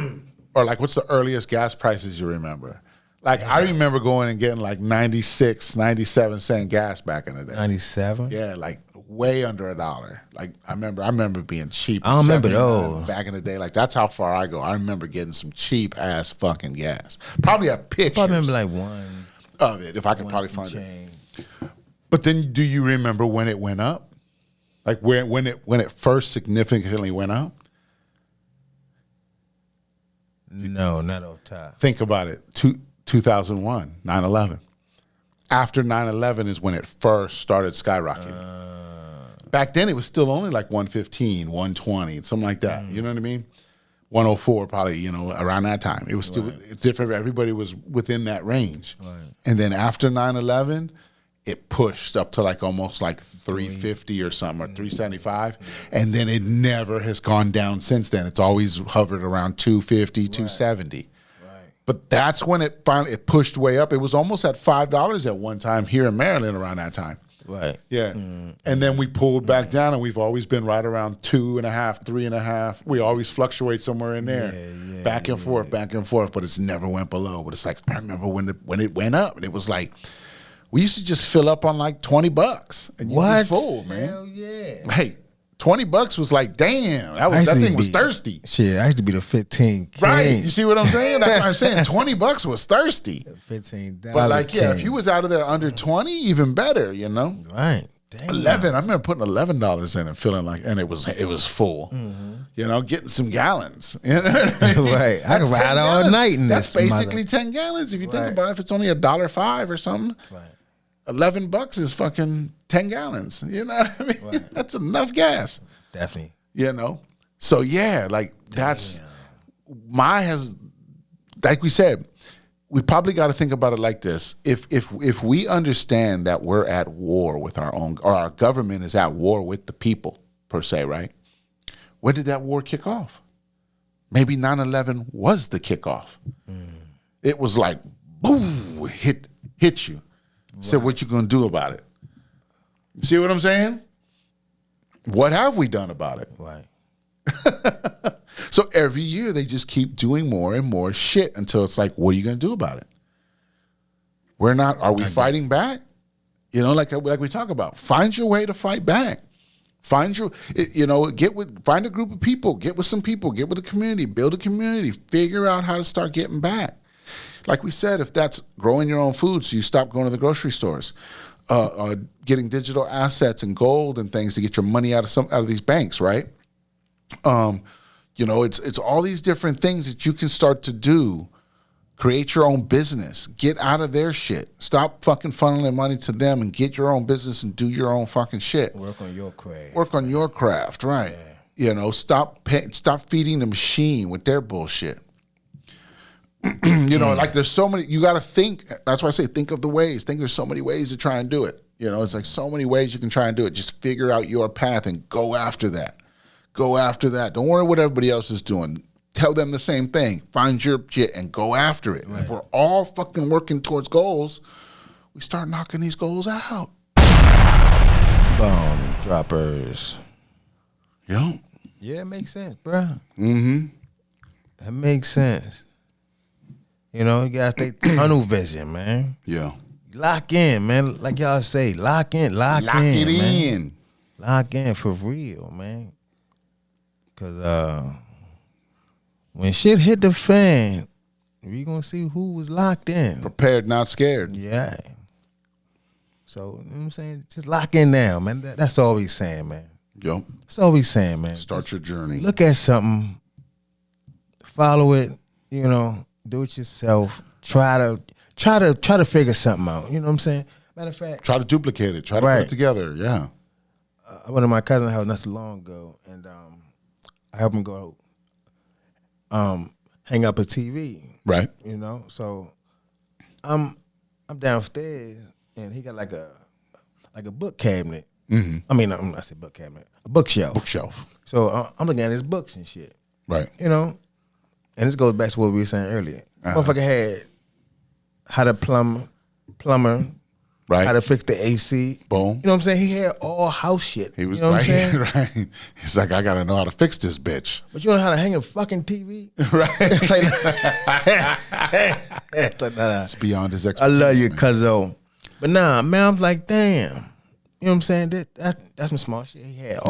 or like what's the earliest gas prices you remember? Like I remember going and getting like 96, 97 cent gas back in the day. 97? Yeah, like way under $1. Like I remember being cheap. I don't remember those. Back in the day. Like that's how far I go. I remember getting some cheap ass fucking gas. Probably have pictures. I remember like one of it if I could probably find it. But then do you remember when it went up? Like when it first significantly went up? No, not off top. Think about it. 2001, 9/11. After 9/11 is when it first started skyrocketing. Back then, it was still only like 115, 120, something like that. You know what I mean? 104 probably, around that time. It was still it's different. Everybody was within that range. Right. And then after 9/11, it pushed up to like almost like 350 or something, or 375. And then it never has gone down since then. It's always hovered around 250, 270. But that's when it finally pushed way up. It was almost at $5 at one time here in Maryland around that time. Right. Yeah. And then we pulled back down, and we've always been right around 2.5, 3.5. We always fluctuate somewhere in there. Back and forth, but it's never went below. But it's like, I remember when it went up, and it was like, we used to just fill up on like $20 and you'd be full, man. Hell yeah. Hey, $20 was like, damn, that thing was thirsty. Shit, I used to be the 15 king. Right. You see what I'm saying? That's what I'm saying. $20 was thirsty. $15. But like, yeah, if you was out of there under 20, even better, Right. Damn. 11. I remember putting $11 in and feeling like, and it was full. Getting some gallons. Right. I can ride all night in this. That's basically 10 gallons. If you think about it, if it's only $1.05 or something. Right. $11 is fucking 10 gallons. You know what I mean? Right. That's enough gas. Definitely. So yeah, like that's like we said, we probably got to think about it like this. If we understand that we're at war with our own, or our government is at war with the people per se, right? Where did that war kick off? Maybe 9/11 was the kickoff. It was like, boom, hit you. Said, what you gonna do about it? See what I'm saying? What have we done about it? Right. So every year they just keep doing more and more shit until it's like, what are you gonna do about it? Are we fighting back? Like we talk about. Find your way to fight back. Find find a group of people, get with some people, get with a community, build a community, figure out how to start getting back. Like we said, if that's growing your own food, so you stop going to the grocery stores, getting digital assets and gold and things to get your money out of these banks, right? It's all these different things that you can start to do. Create your own business. Get out of their shit. Stop fucking funneling money to them and get your own business and do your own fucking shit. Work on your craft. Work on your craft, right? Yeah. Stop feeding the machine with their bullshit. Like there's so many, you got to think. That's why I say think of the ways. Think there's so many ways to try and do it. It's like so many ways you can try and do it. Just figure out your path and go after that. Don't worry what everybody else is doing. Tell them the same thing. Find your shit and go after it. Right. If we're all fucking working towards goals, we start knocking these goals out. Bomb droppers. Yeah. Yeah, it makes sense, bro. That makes sense. You gotta stay tunnel vision, man. Yeah. Lock in, man. Like y'all say, lock in. Lock it in. Man. Lock in for real, man. Cause when shit hit the fan, we gonna see who was locked in. Prepared, not scared. Yeah. So, you know what I'm saying? Just lock in now, man. That's all we saying, man. Yep. That's all we saying, man. Start your journey. Look at something, follow it, do it yourself. Try to figure something out. You know what I'm saying? Matter of fact, try to duplicate it. Try to put it together. Yeah. I went to my cousin's house not so long ago, and I helped him go hang up a TV. Right. So I'm downstairs, and he got like a book cabinet. I mean, I said book cabinet, a bookshelf. So I'm looking at his books and shit. Right. And this goes back to what we were saying earlier. Motherfucker had how to plumber, right? How to fix the AC. Boom. You know what I'm saying? He had all house shit. He was, you know what I'm saying? Right. He's like, I gotta know how to fix this bitch. But you know how to hang a fucking TV? Right. It's like, nah. It's beyond his expertise. I love you, cuzzo. But nah, man, I'm like, damn. You know what I'm saying? That's some small shit. He had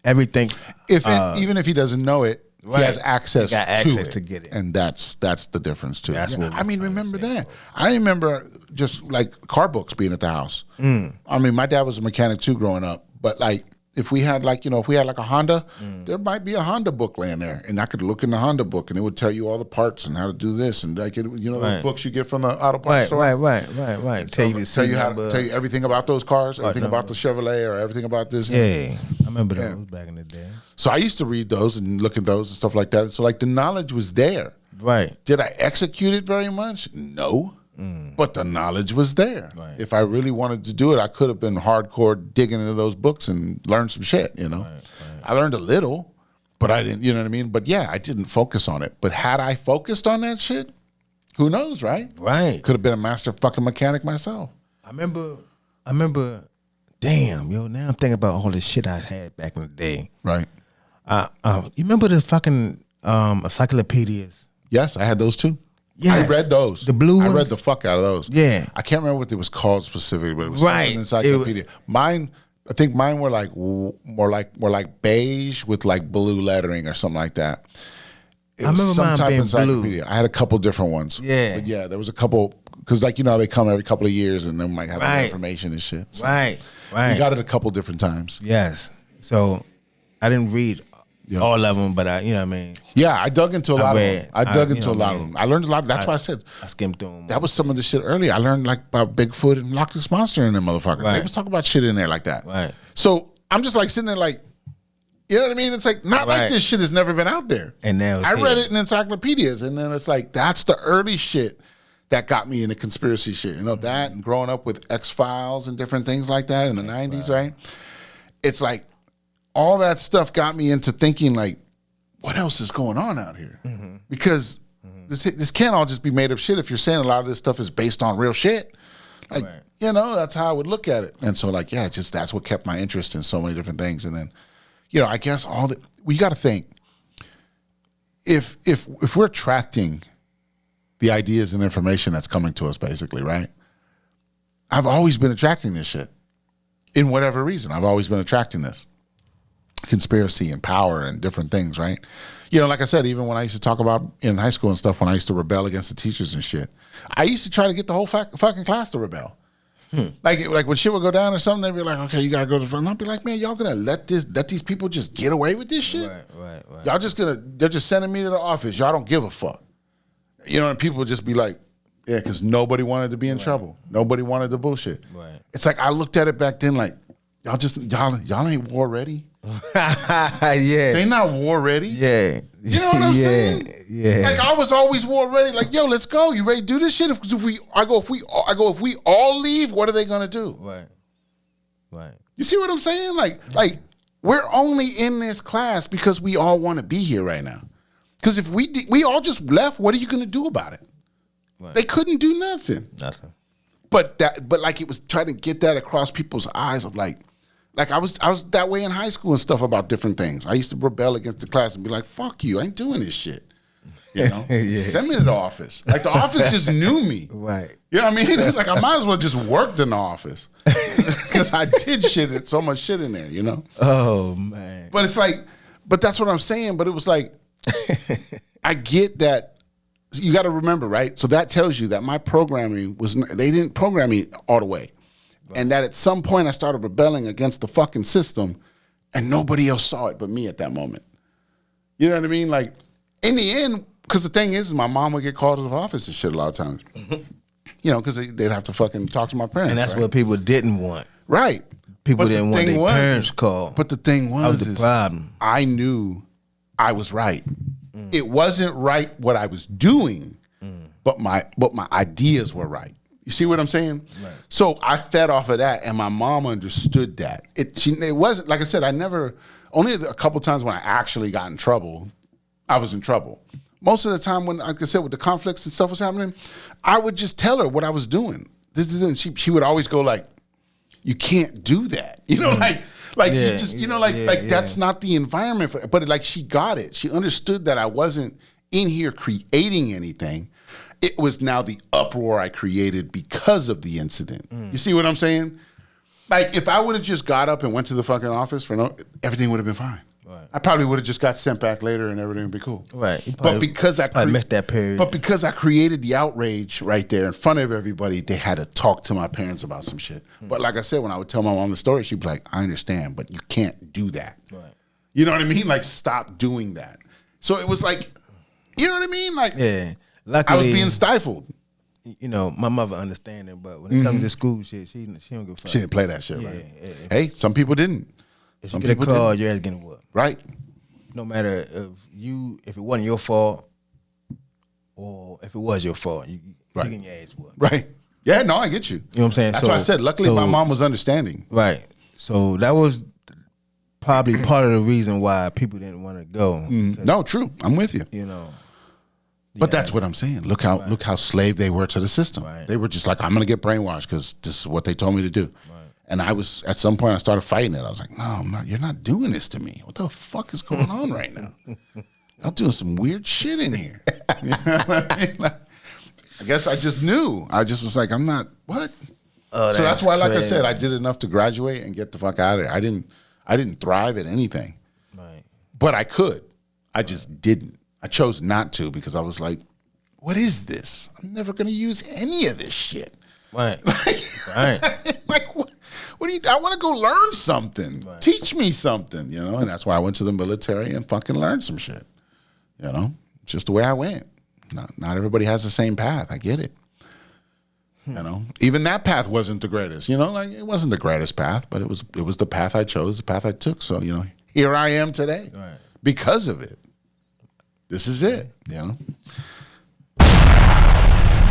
everything. Even if he doesn't know it, right. He has access, to get it. And that's the difference too. That's what remember that. I remember just like car books being at the house. I mean, my dad was a mechanic too growing up, but like if we had like a Honda, there might be a Honda book laying there, and I could look in the Honda book, and it would tell you all the parts and how to do this, and like those books you get from the auto parts store. Right. Tell you everything about those cars, everything about the Chevrolet, or everything about this. Yeah, I remember those back in the day. So I used to read those and look at those and stuff like that. So like the knowledge was there. Right. Did I execute it very much? No. But the knowledge was there. Right. If I really wanted to do it, I could have been hardcore digging into those books and learned some shit, Right. I learned a little, but I didn't, you know what I mean? But yeah, I didn't focus on it. But had I focused on that shit, who knows, right? Right. Could have been a master fucking mechanic myself. I remember, damn, now I'm thinking about all the shit I had back in the day. Right. You remember the fucking encyclopedias? Yes, I had those too. Yes. I read those. The blue ones? I read the fuck out of those. Yeah. I can't remember what it was called specifically, but it was right. an encyclopedia. I think mine were like more like beige with like blue lettering or something like that. It I was remember some mine type being of encyclopedia. blue. I had a couple different ones. Yeah. But yeah, there was a couple, because like, they come every couple of years and they might have right. information and shit. So right. We got it a couple different times. Yes. So I didn't read all of them, but you know what I mean? Yeah, I dug into a lot of them. I dug into a lot of them. I learned a lot. That's why I said. I skimmed through them. That was some of the shit earlier. I learned like about Bigfoot and Loch Ness Monster and them motherfuckers. Right. They was talking about shit in there like that. Right. So I'm just like sitting there like, you know what I mean? It's like, not like this shit has never been out there. And now I read it in encyclopedias, and then it's like, that's the early shit that got me into conspiracy shit. That and growing up with X-Files and different things like that in the 90s, right? It's like, all that stuff got me into thinking like, what else is going on out here? Mm-hmm. Because this can't all just be made up shit if you're saying a lot of this stuff is based on real shit. Like, that's how I would look at it. And so like, that's what kept my interest in so many different things. And then, I guess we got to think, if we're attracting the ideas and information that's coming to us basically, right? I've always been attracting this shit in whatever reason. I've always been attracting this. Conspiracy and power and different things, right? Like I said, even when I used to talk about in high school and stuff, when I used to rebel against the teachers and shit, I used to try to get the whole fucking class to rebel. Like when shit would go down or something, they'd be like, okay, you gotta go to the front. And I'd be like, man, y'all gonna let these people just get away with this shit? Right. Y'all they're just sending me to the office. Y'all don't give a fuck. And people would just be like, yeah, because nobody wanted to be in trouble. Nobody wanted the bullshit. Right. It's like, I looked at it back then like, y'all ain't war ready. Yeah. They not war ready. Yeah. You know what I'm saying? Yeah. Like I was always war ready. Like, yo, let's go. You ready to do this shit? If we all leave, what are they gonna do? Right. You see what I'm saying? Like we're only in this class because we all want to be here right now. Because if we all just left, what are you gonna do about it? Right. They couldn't do nothing. But like it was trying to get that across people's eyes of like I was that way in high school and stuff about different things. I used to rebel against the class and be like, fuck you, I ain't doing this shit. Send me to the office. Like the office just knew me. Right. You know what I mean? It's like I might as well just worked in the office. Because I did so much shit in there, Oh man. But it's like, but that's what I'm saying. But it was like, I get that. You got to remember, right? So that tells you that my programming they didn't program me all the way. Right. And that at some point I started rebelling against the fucking system and nobody else saw it but me at that moment. You know what I mean? Like, in the end, because the thing is my mom would get called to the office and shit a lot of times. Mm-hmm. Because they'd have to fucking talk to my parents. And that's what people didn't want. Right. People didn't want their parents called. But the thing was the problem. I knew I was right. It wasn't right what I was doing, but my ideas were right. You see what I'm saying? Right. So I fed off of that, and my mom understood that. It wasn't, like I said, only a couple times when I actually got in trouble, I was in trouble. Most of the time when, like I said, with the conflicts and stuff was happening, I would just tell her what I was doing. She would always go like, you can't do that. That's not the environment for it. But like she got it. She understood that I wasn't in here creating anything. It was now the uproar I created because of the incident. You see what I'm saying? Like if I would have just got up and went to the fucking office everything would have been fine. Right. I probably would have just got sent back later and everything would be cool. Right. But because I missed that period. But because I created the outrage right there in front of everybody, they had to talk to my parents about some shit. But like I said, when I would tell my mom the story, she'd be like, I understand, but you can't do that. Right. You know what I mean? Like, stop doing that. So it was like, you know what I mean? Like, yeah. Luckily, I was being stifled. You know, my mother understanding, but when it comes to school shit, she don't give a fuck. She didn't play that shit, Yeah, right? yeah. Hey, some people didn't. If Some you get a people call, didn't. your ass getting whooped. Right. No matter if it wasn't your fault or if it was your fault, you getting your ass whooped. Right. Yeah, no, I get you. You know what I'm saying? That's why I said, luckily my mom was understanding. Right. So that was probably part of the reason why people didn't want to go. No, true. I'm with you. You know. But that's what I'm saying. Look how slave they were to the system. Right. They were just like, I'm gonna get brainwashed because this is what they told me to do. Right. And I was at some point I started fighting it. I was like, no, I'm not. You're not doing this to me. What the fuck is going on right now? I'm doing some weird shit in here. You know what I mean? Like, I guess I just knew. I just was like, I'm not. What? Oh, so that's why, like crazy. I said, I did enough to graduate and get the fuck out of there. I didn't thrive at anything, Right. but I could. I just didn't. I chose not to because I was like, what is this? I'm never going to use any of this shit. Right. Like, like what do you, I want to go learn something. Right. Teach me something, you know? And that's why I went to the military and fucking learned some shit. You know? It's just the way I went. Not everybody has the same path. I get it. You know? Even that path wasn't the greatest, you know? Like, it wasn't the greatest path, but it was the path I chose, the path I took. So, you know, here I am today. Right. Because of it. This is it, you know?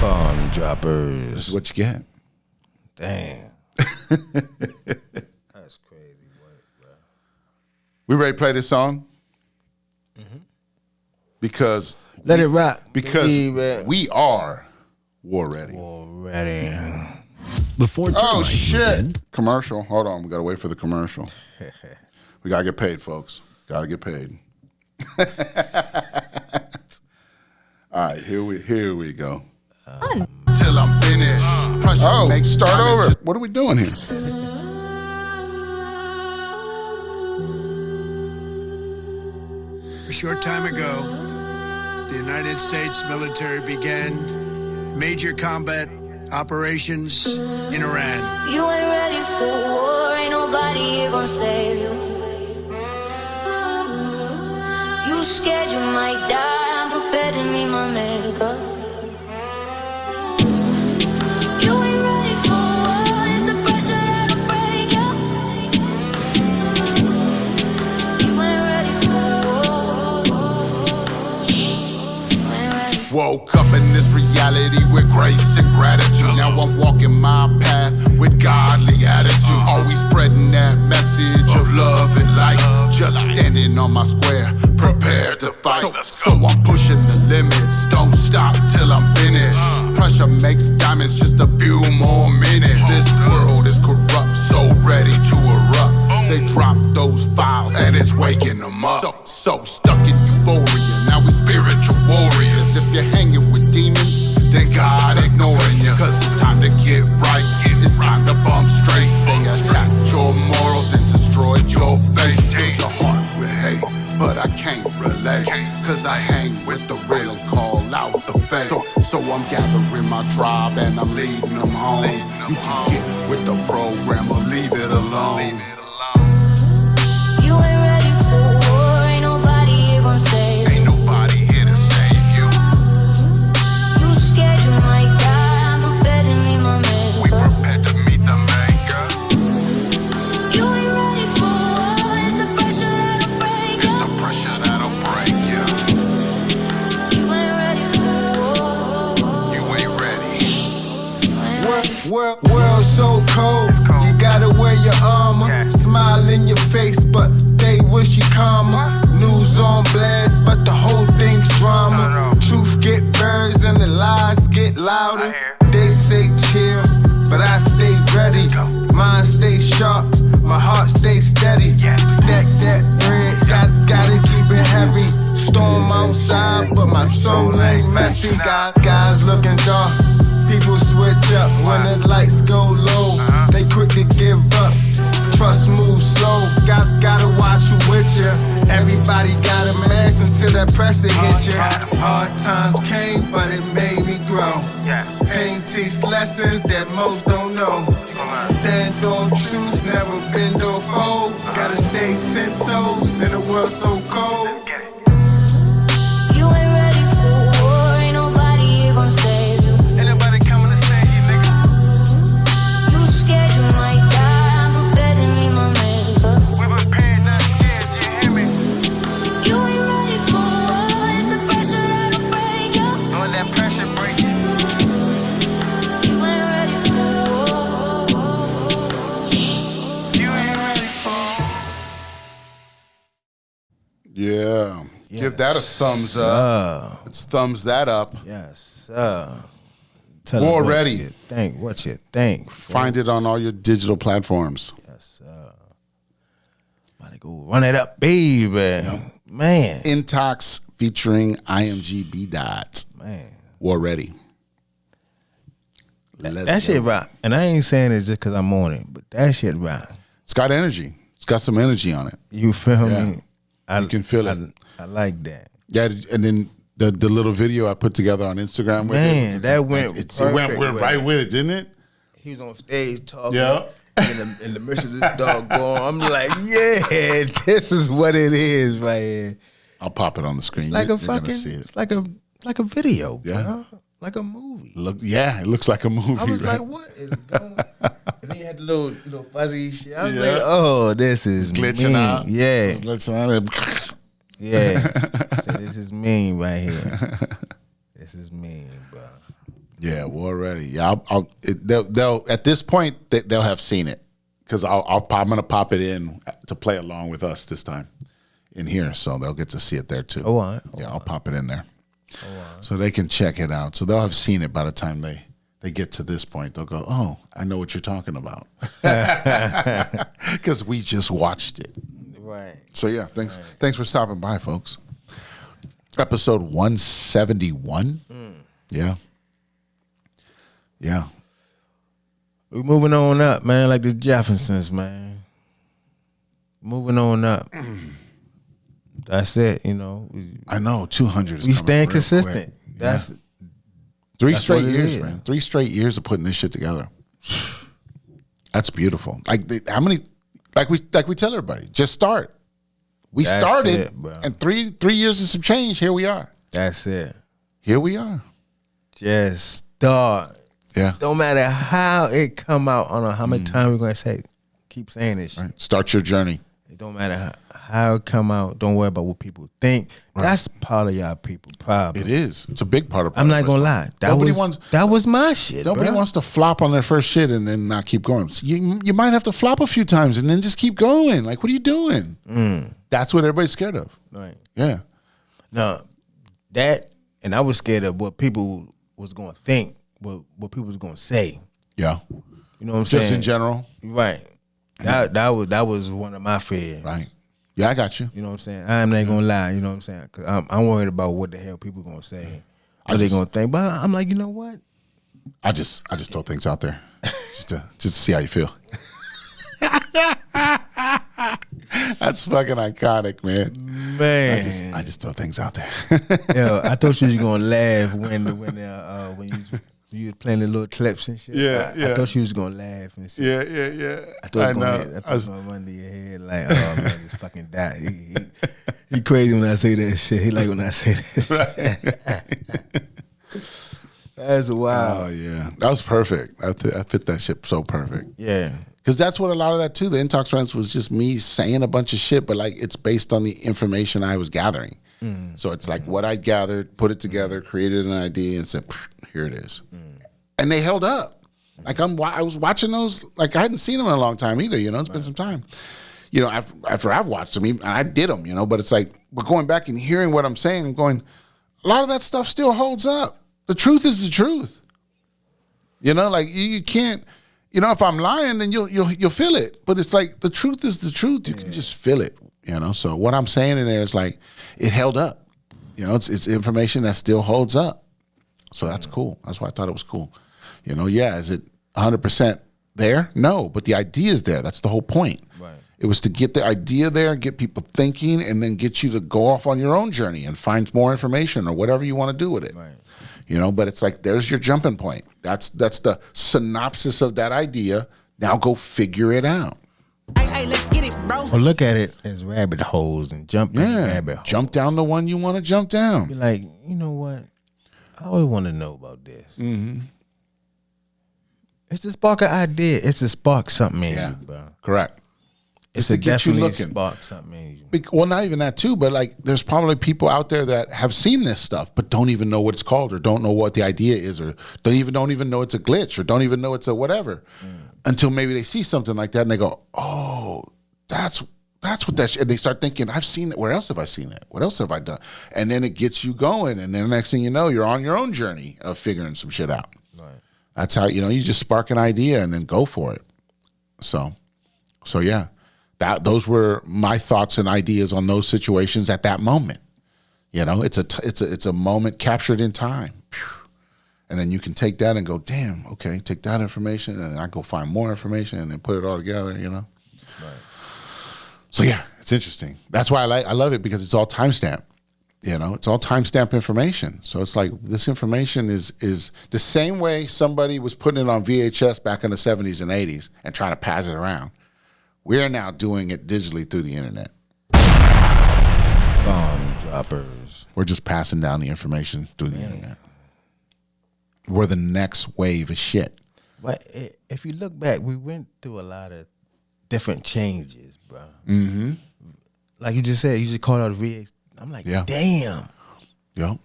Bomb droppers. This is what you get. Damn. That's crazy, bro. We ready to play this song? Because Let it rock. Because baby. we are war ready. War ready. Before Oh termites shit! move in, Commercial. Hold on, we gotta wait for the commercial. We gotta get paid, folks. Gotta get paid. All right, here we go. Till I'm finished. Start over. What are we doing here? A short time ago, the United States military began major combat operations in Iran. You ain't ready for war, ain't nobody here gonna save you. You scared you might die, I'm prepared to meet my maker. You ain't ready for war, it's the pressure that'll break you. You ain't ready for war. You ain't ready. Woke up in this reality with grace and gratitude. Now I'm walking my path with godly attitude. Always spreading that message of love and light. Just standing on my square, prepared to fight. So I'm pushing the limits, don't stop till I'm finished. Pressure makes diamonds, just a few more minutes. This world is corrupt, so ready to erupt. They drop those files and it's waking them up. So stuck in euphoria, now we spiritual warriors. If you're hanging with demons, then God ignoring you. Cause it's time to get right, it's time to bump straight. They attacked your morals and destroyed your faith. Filled your heart with hate, but I can't relate. Cause I hang with the real and call out the fake. So I'm gathering my tribe and I'm leading them home. You can get with the program or leave it alone. You ain't ready for war, ain't nobody here gonna save you. Ain't nobody here to save you. You scared you might die, I'm prepared to meet my We maker. prepared to meet the maker. You ain't ready for war, it's the pressure that'll break It's you. the pressure that'll break you. You ain't ready for war. You ain't ready. World so cold, you gotta wear your armor. Smile in your face, but they wish you calmer. News on blast, but the whole thing's drama. Truth get birds and the lies get louder. They say chill, but I stay ready. Mind stay sharp, my heart stay steady. Stack that bread, gotta keep it heavy. Storm outside, but my soul ain't messy. Guys looking dark. People switch up when the lights go low. They quick to give up. trust moves slow. Gotta watch who with ya. Everybody got a mask until that pressure hit ya. Hard times came, but it made me grow. Pain teach lessons that most don't know. Stand on truth, never bend or fold. Gotta stay 10 toes in a world so cold. You ain't ready for war, ain't nobody here gon' save you. Ain't nobody coming to save you, nigga. You scared you might die, I'm prepared to meet my maker. We prepared, not scared, you hear me? You ain't ready for war, it's the pressure that'll break you. Don't let that pressure break you. You ain't ready for war. You ain't ready for Yeah. Give that a thumbs up. Let's thumbs that up. Yes, sir. Tell War ready. What you think? Find it on all your digital platforms. Yes, sir. About to go run it up, baby. Man. Intox featuring IMG BDot. Man. War ready. That shit right. And I ain't saying it just because I'm on it, but that shit right. It's got energy. It's got some energy on it. You feel me? You can feel it. I like that. Yeah, and then the little video I put together on Instagram with Man, that went right with it, didn't it? He was on stage talking. Yeah. In the midst of this dog going, I'm like, yeah, this is what it is right here. I'll pop it on the screen. It's like You're a fucking, gonna see it. it's like a video, Yeah. bro. Like a movie. It looks like a movie. I was right? like, what is going on? And then you had the little fuzzy shit. I was Yeah. like, oh, this is glitching mean. out. Yeah. It's glitching out. Yeah. So this is mean right here. This is mean, bro. Yeah, war ready. Yeah, they'll at this point they'll have seen it because I'm gonna pop it in to play along with us this time in here, so they'll get to see it there too. Oh, all right. I'll pop it in there, so they can check it out. So they'll have seen it by the time they get to this point. They'll go, oh, I know what you're talking about, because we just watched it. Right. So yeah, thanks for stopping by, folks. Episode 171. Yeah. We're moving on up, man, like the Jeffersons, man. Moving on up. That's it, you know. I know 200 is We coming staying real consistent. quick. That's 3 that's straight what it years, is. man. 3 straight years of putting this shit together. That's beautiful. How many? Like we tell everybody, just start. We That's started, it, bro. and 3 years and some change. Here we are. That's it. Here we are. Just start. Yeah. Don't matter how it come out. I don't know how many times we're gonna say. Keep saying this shit. Right. Start your journey. It don't matter how it come out. Don't worry about what people think. Right. That's part of y'all people problem. It is. It's a big part of. I'm not gonna lie. That was my shit. Nobody bro. wants to flop on their first shit and then not keep going. So you might have to flop a few times and then just keep going. Like, what are you doing? That's what everybody's scared of. Right. Yeah. No, that and I was scared of what people was gonna think, what people was gonna say. Yeah. You know what I'm saying? Just in general. Right. That was one of my fears. Right. Yeah, I got you. You know what I'm saying? I'm not gonna lie. You know what I'm saying? Cause I'm worried about what the hell people gonna say, what they gonna think. But I'm like, you know what? I just throw things out there, just to see how you feel. That's fucking iconic, man. Man, I just throw things out there. yo, I thought you was gonna laugh when you was playing the little clips and shit. Yeah, I thought you was gonna laugh and shit. Yeah. I thought it was gonna run to your head like, oh man, this fucking die. He crazy when I say that shit. He like when I say that shit. That's wild. Oh yeah, that was perfect. I fit that shit so perfect. Yeah. Because that's what a lot of that too. The Intox Friends was just me saying a bunch of shit, but like it's based on the information I was gathering. So it's like what I gathered, put it together, created an idea, and said, here it is. And they held up. Like I was watching those, like I hadn't seen them in a long time either, you know, it's been some time. You know, after I've watched them, even, I did them, you know, but it's like, but going back and hearing what I'm saying, I'm going, a lot of that stuff still holds up. The truth is the truth. You know, like you can't, you know, if I'm lying, then you'll feel it. But it's like the truth is the truth. You can just feel it, you know. So what I'm saying in there is like it held up. You know, it's information that still holds up. So that's cool. That's why I thought it was cool. You know, yeah, is it 100% there? No, but the idea is there. That's the whole point. It was to get the idea there, get people thinking, and then get you to go off on your own journey and find more information or whatever you want to do with it. Right. You know, but it's like there's your jumping point. That's the synopsis of that idea. Now go figure it out. Hey, let's get it, bro. Or look at it as rabbit holes and jump in Yeah, rabbit holes. jump down the one you want to jump down. Be like, you know what? I always want to know about this. Mm-hmm. It's to spark an idea. It's to spark something in you, bro. Correct. It's to to get you definitely looking. spark something in you. Well, not even that too, but like there's probably people out there that have seen this stuff but don't even know what it's called or don't know what the idea is or don't even know it's a glitch or don't even know it's a whatever until maybe they see something like that and they go, oh, that's what that and they start thinking, I've seen it. Where else have I seen it? What else have I done? And then it gets you going. And then the next thing you know, you're on your own journey of figuring some shit out. Right. That's how, you just spark an idea and then go for it. So yeah. Those were my thoughts and ideas on those situations at that moment. It's a moment captured in time. And then you can take that and go, damn, okay, take that information, and then I go find more information and then put it all together, Right. So yeah, it's interesting. That's why I love it because it's all timestamp. It's all timestamp information. So it's like this information is the same way somebody was putting it on VHS back in the 70s and 80s and trying to pass it around. We're now doing it digitally through the internet. Bomb droppers. We're just passing down the information through the internet. We're the next wave of shit. But if you look back, we went through a lot of different changes, bro. Mm-hmm. Like you just said, you just called out VHS. I'm like, damn. Yep.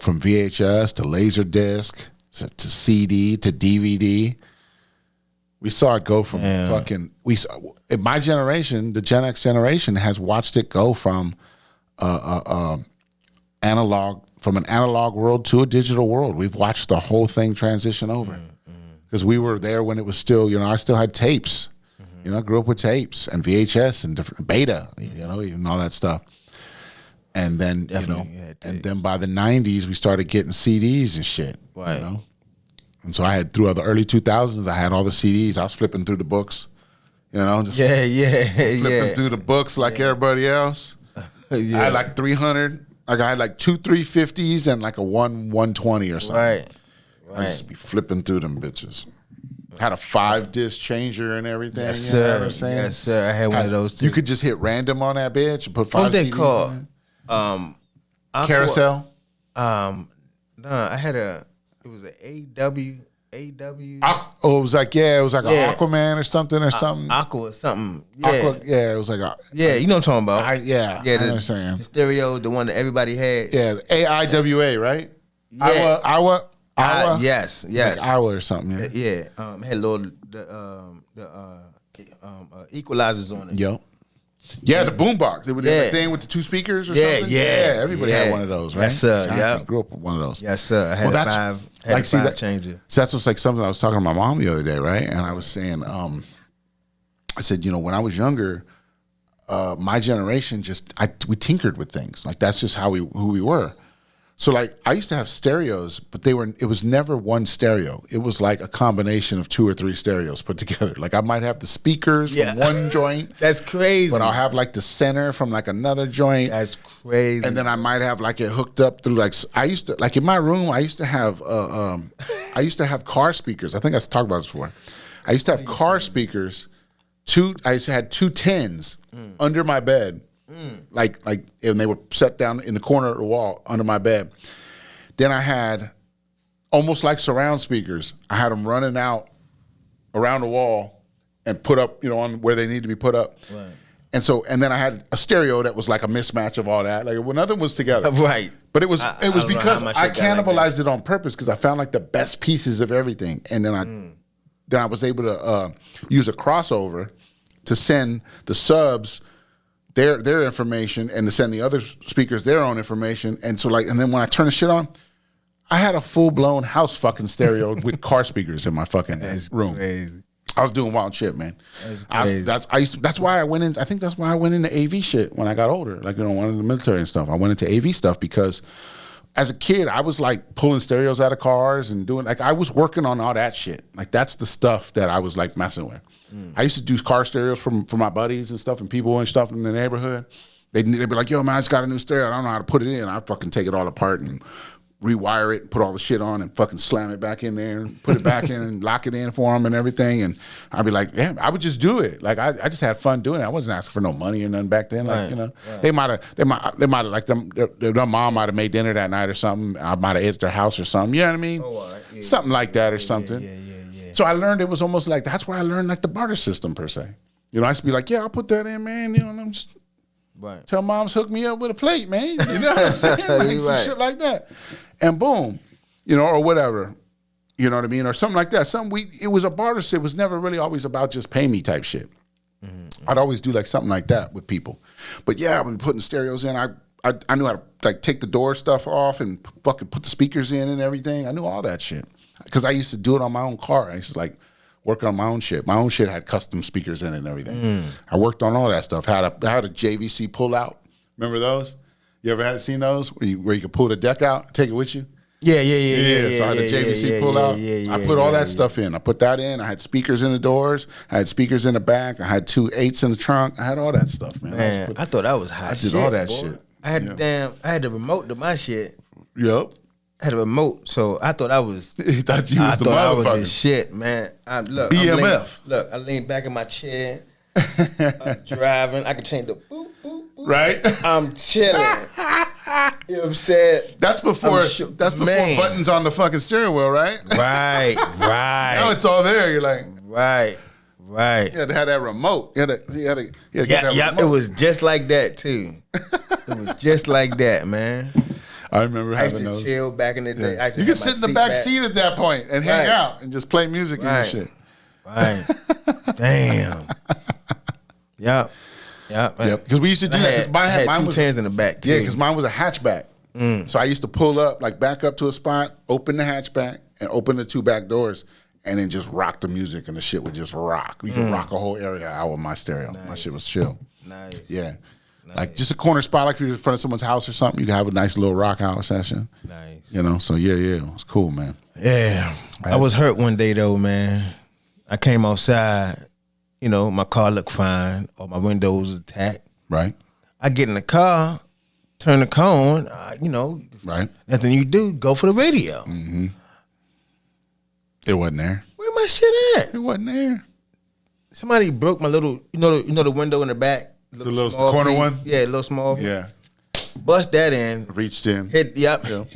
From VHS to Laserdisc to CD to DVD. We saw it go from in my generation, the Gen X generation has watched it go from an analog world to a digital world. We've watched the whole thing transition over because we were there when it was still, I still had tapes. I grew up with tapes and VHS and different beta, even all that stuff. And then, and then by the 90s, we started getting CDs and shit, right. And so I had throughout the early 2000s, I had all the CDs. I was flipping through the books, just flipping through the books like everybody else. I had like 300. Like I had like 2 350s and like a 120 or something. Right. I just be flipping through them bitches. Had a 5-disc changer and everything. Yes, you know sir. what I'm saying? Yes, sir. I had one of those too. You could just hit random on that bitch and put 5 what they CDs call? in it. Carousel? No, I had it was an AW. It was like an Aquaman or something. Aqua or something. Yeah. It was like you know what I'm talking about. I understand. The stereo, the one that everybody had. Yeah, AIWA, right? Yeah. Iowa. Yes. Like Iowa or something. Yeah. Had little equalizers on it. Yep. Yeah, the boombox. It was that thing with the 2 speakers or something. Yeah. Everybody had one of those, right? Yes, sir. Exactly. I grew up with one of those. Yes, sir. I had a five changer. So that's what's like something I was talking to my mom the other day, right? And I was saying, I said, when I was younger, my generation we tinkered with things. Like that's just who we were. So like I used to have stereos, but it was never one stereo. It was like a combination of 2 or 3 stereos put together. Like I might have the speakers from one joint. That's crazy. But I'll have like the center from like another joint. That's crazy. And then I might have like it hooked up through I used to like in my room, I used to have car speakers. I think I talked about this before. I used to have car speakers. I used to had 2 tins under my bed. Like, and they were set down in the corner of the wall under my bed. Then I had almost like surround speakers. I had them running out around the wall and put up, on where they need to be put up. Right. And then I had a stereo that was like a mismatch of all that. Like when nothing was together. Right. But it was because I cannibalized it on purpose because I found like the best pieces of everything. And then I was able to use a crossover to send the subs their information and to send the other speakers their own information. And so and then when I turn the shit on, I had a full-blown house fucking stereo with car speakers in my fucking room. Crazy. I was doing wild shit, man. That's why I went in. I think that's why I went into AV shit when I got older. Like, went into the military and stuff. I went into AV stuff because as a kid, I was like pulling stereos out of cars and doing like I was working on all that shit. Like that's the stuff that I was like messing with. I used to do car stereos for my buddies and stuff and people and stuff in the neighborhood. They'd be like, yo, man, I just got a new stereo. I don't know how to put it in. I fucking take it all apart and rewire it and put all the shit on and fucking slam it back in there and put it back in and lock it in for them and everything. And I'd be like, yeah, I would just do it. Like I just had fun doing it. I wasn't asking for no money or nothing back then. Like, they might have like their mom might have made dinner that night or something. I might have ate at their house or something. You know what I mean? Something like that or something. Yeah. So I learned it was almost like, that's where I learned like the barter system per se. You know, I used to be like, yeah, I'll put that in, man. You know, and I'm just tell moms hook me up with a plate, man. You know what I'm saying? Like some shit like that. And boom, you know, or whatever. You know what I mean? Or something like that. It was a barter shit. It was never really always about just pay me type shit. I'd always do like something like that with people. But yeah, I've been putting stereos in. I knew how to like take the door stuff off and fucking put the speakers in and everything. I knew all that shit. Because I used to do it on my own car. I used to like work on my own shit. My own shit had custom speakers in it and everything. I worked on all that stuff. I had a JVC pull out. Remember those? You ever seen those where you could pull the deck out, take it with you? Yeah. So I had a JVC pull out. I put all that stuff in. I put that in. I had speakers in the doors. I had speakers in the back. I had 2 8s in the trunk. I had all that stuff, man. I thought that was hot. I did all that shit. I had I had the remote to my shit. Yep. I had a remote, so I thought I was. You thought you was the motherfucker. I was the shit, man. Look, BMF. I leaned back in my chair. I'm driving. I could change the boop, boop, boop. Right? I'm chilling. You know what I'm saying? That's before buttons on the fucking steering wheel, right? Right. Now it's all there. You're like, right. You had to have that remote. You had to get that remote. It was just like that too. It was just like that, man. I remember having those. I used to chill back in the day. You could sit in the back seat at that point and hang out and just play music and shit. Right. Damn. Yep. Because we used to do that. I had mine 210s in the back too. Yeah, because mine was a hatchback. So I used to pull up, like back up to a spot, open the hatchback, and open the 2 back doors, and then just rock the music, and the shit would just rock. We could rock a whole area out with my stereo. Nice. My shit was chill. Nice. Yeah. Nice. Like just a corner spot, like if you're in front of someone's house or something, you can have a nice little rock out session. Nice. You know, so yeah, it was cool, man. Yeah. I was hurt one day though, man. I came outside, you know, my car looked fine, or my windows was intact. Right. I get in the car, turn the car on, you know. Right. Nothing you do, go for the radio. Mm-hmm. It wasn't there. Where my shit at? It wasn't there. Somebody broke my little, you know the window in the back? The little corner one? Yeah, a little small. Yeah. Bust that in. Reached in. Hit that. You know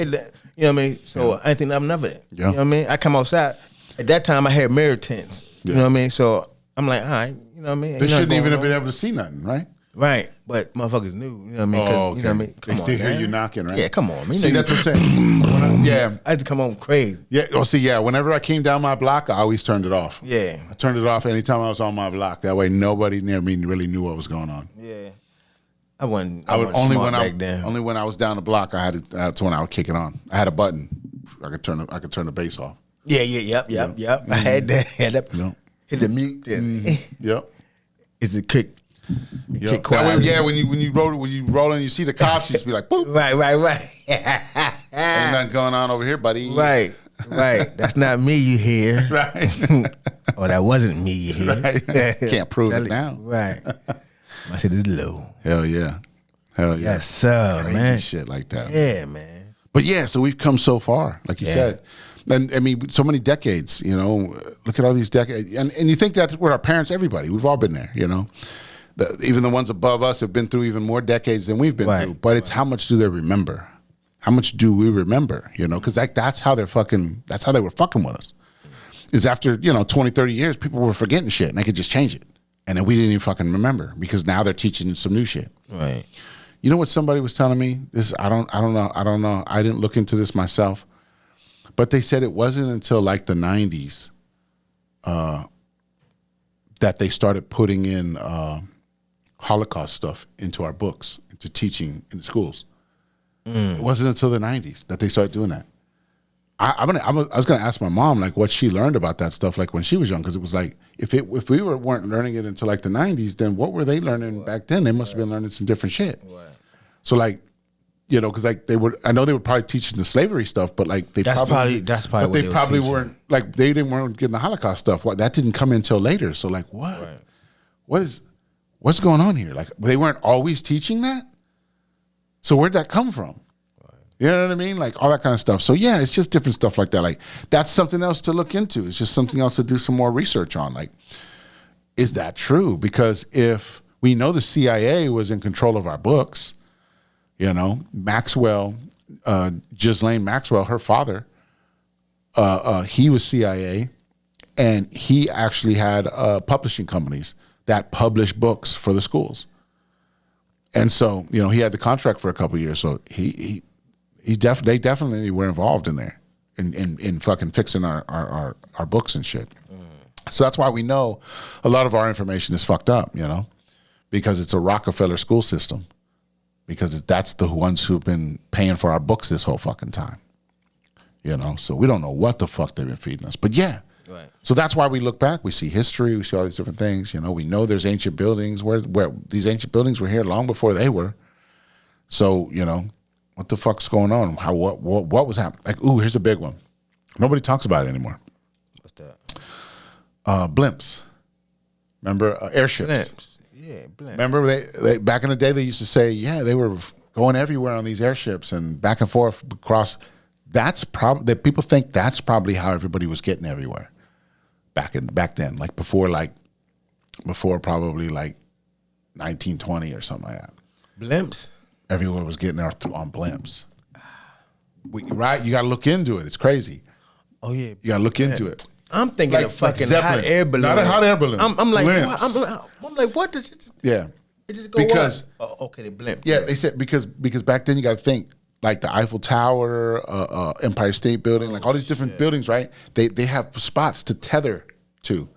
what I mean? So I ain't think nothing of it. Yeah. You know what I mean? I come outside. At that time, I had mirror tints. You know what I mean? So I'm like, all right, you know what I mean? They shouldn't even have been able to see nothing, right? Right. But motherfuckers knew, you know what I mean? Okay. You know what I mean? They still hear you knocking, right? Yeah, come on, man. See, that's what I'm saying. Yeah. I had to come home crazy. Yeah. Oh, see, yeah. Whenever I came down my block, I always turned it off. Yeah. I turned it off anytime I was on my block. That way, nobody near me really knew what was going on. Yeah. I wasn't only smart back then. Only when I was down the block, that's when I would kick it on. I had a button. I could turn the bass off. Yeah. Yep. I had that. Yep. Hit the mute. Yep. It's a kick. Yep. Kick quiet. That way, when you roll and you see the cops, you just be like, boop. Right. Ain't nothing going on over here, buddy. Right. That's not me you hear. Right. Or that wasn't me you hear. Right. Can't prove it now. Right. My shit is low. Hell yeah. Yes, sir, Crazy man. shit like that. Yeah, man. But yeah, so we've come so far, like you said. And I mean, so many decades, you know, look at all these decades. And you think that's with our parents, everybody. We've all been there, you know. Even the ones above us have been through even more decades than we've been through. But it's how much do they remember? How much do we remember, you know? Because that's how they were fucking with us. Is after, 20, 30 years, people were forgetting shit and they could just change it. And then we didn't even fucking remember because now they're teaching some new shit. Right. You know what somebody was telling me? This I don't know. I didn't look into this myself. But they said it wasn't until like the 90s that they started putting in Holocaust stuff into our books, into teaching in the schools. It wasn't until the 90s that they started doing that. I was gonna ask my mom like what she learned about that stuff like when she was young, because it was like if we weren't learning it until like the 90s, then what were they learning back then? They must have been learning some different shit. So like, You know, because like I know they were probably teaching the slavery stuff, but like that's probably but what they probably teaching. weren't like they weren't getting the Holocaust stuff. That didn't come in until later. So like, what? Right. What's going on here? Like they weren't always teaching that. So where'd that come from? You know what I mean? Like all that kind of stuff. So yeah, it's just different stuff like that. Like that's something else to look into. It's just something else to do some more research on. Like, is that true? Because if we know the CIA was in control of our books, you know, Maxwell, Ghislaine Maxwell, her father, he was CIA, and he actually had publishing companies that published books for the schools. And so, you know, he had the contract for a couple of years. So they definitely were involved in there in fucking fixing our books and shit. So that's why we know a lot of our information is fucked up, you know, because it's a Rockefeller school system. Because that's the ones who've been paying for our books this whole fucking time. You know, so we don't know what the fuck they've been feeding us. But yeah. Right. So that's why we look back. We see history. We see all these different things. You know, we know there's ancient buildings where these ancient buildings were here long before they were. So, you know, what the fuck's going on? What was happening? Like, ooh, here's a big one. Nobody talks about it anymore. What's that? Blimps. Remember airships? Blimps. Yeah, blimps. Remember they back in the day they used to say, yeah, they were going everywhere on these airships and back and forth across. That's probably that people think that's probably how everybody was getting everywhere back then, like before probably like 1920 or something like that. Blimps. Everyone was getting there on blimps. Right? You got to look into it. It's crazy. Oh yeah, you got to look into it. I'm thinking Like of fucking Zeppelin. hot air balloon. Not a hot air balloon. I'm like, Blimps. I'm like, what does it? Yeah. It just go Because up? Oh, okay, the blimp. yeah, they said because back then you got to think like the Eiffel Tower, Empire State Building, like all these different buildings, right? They have spots to tether to.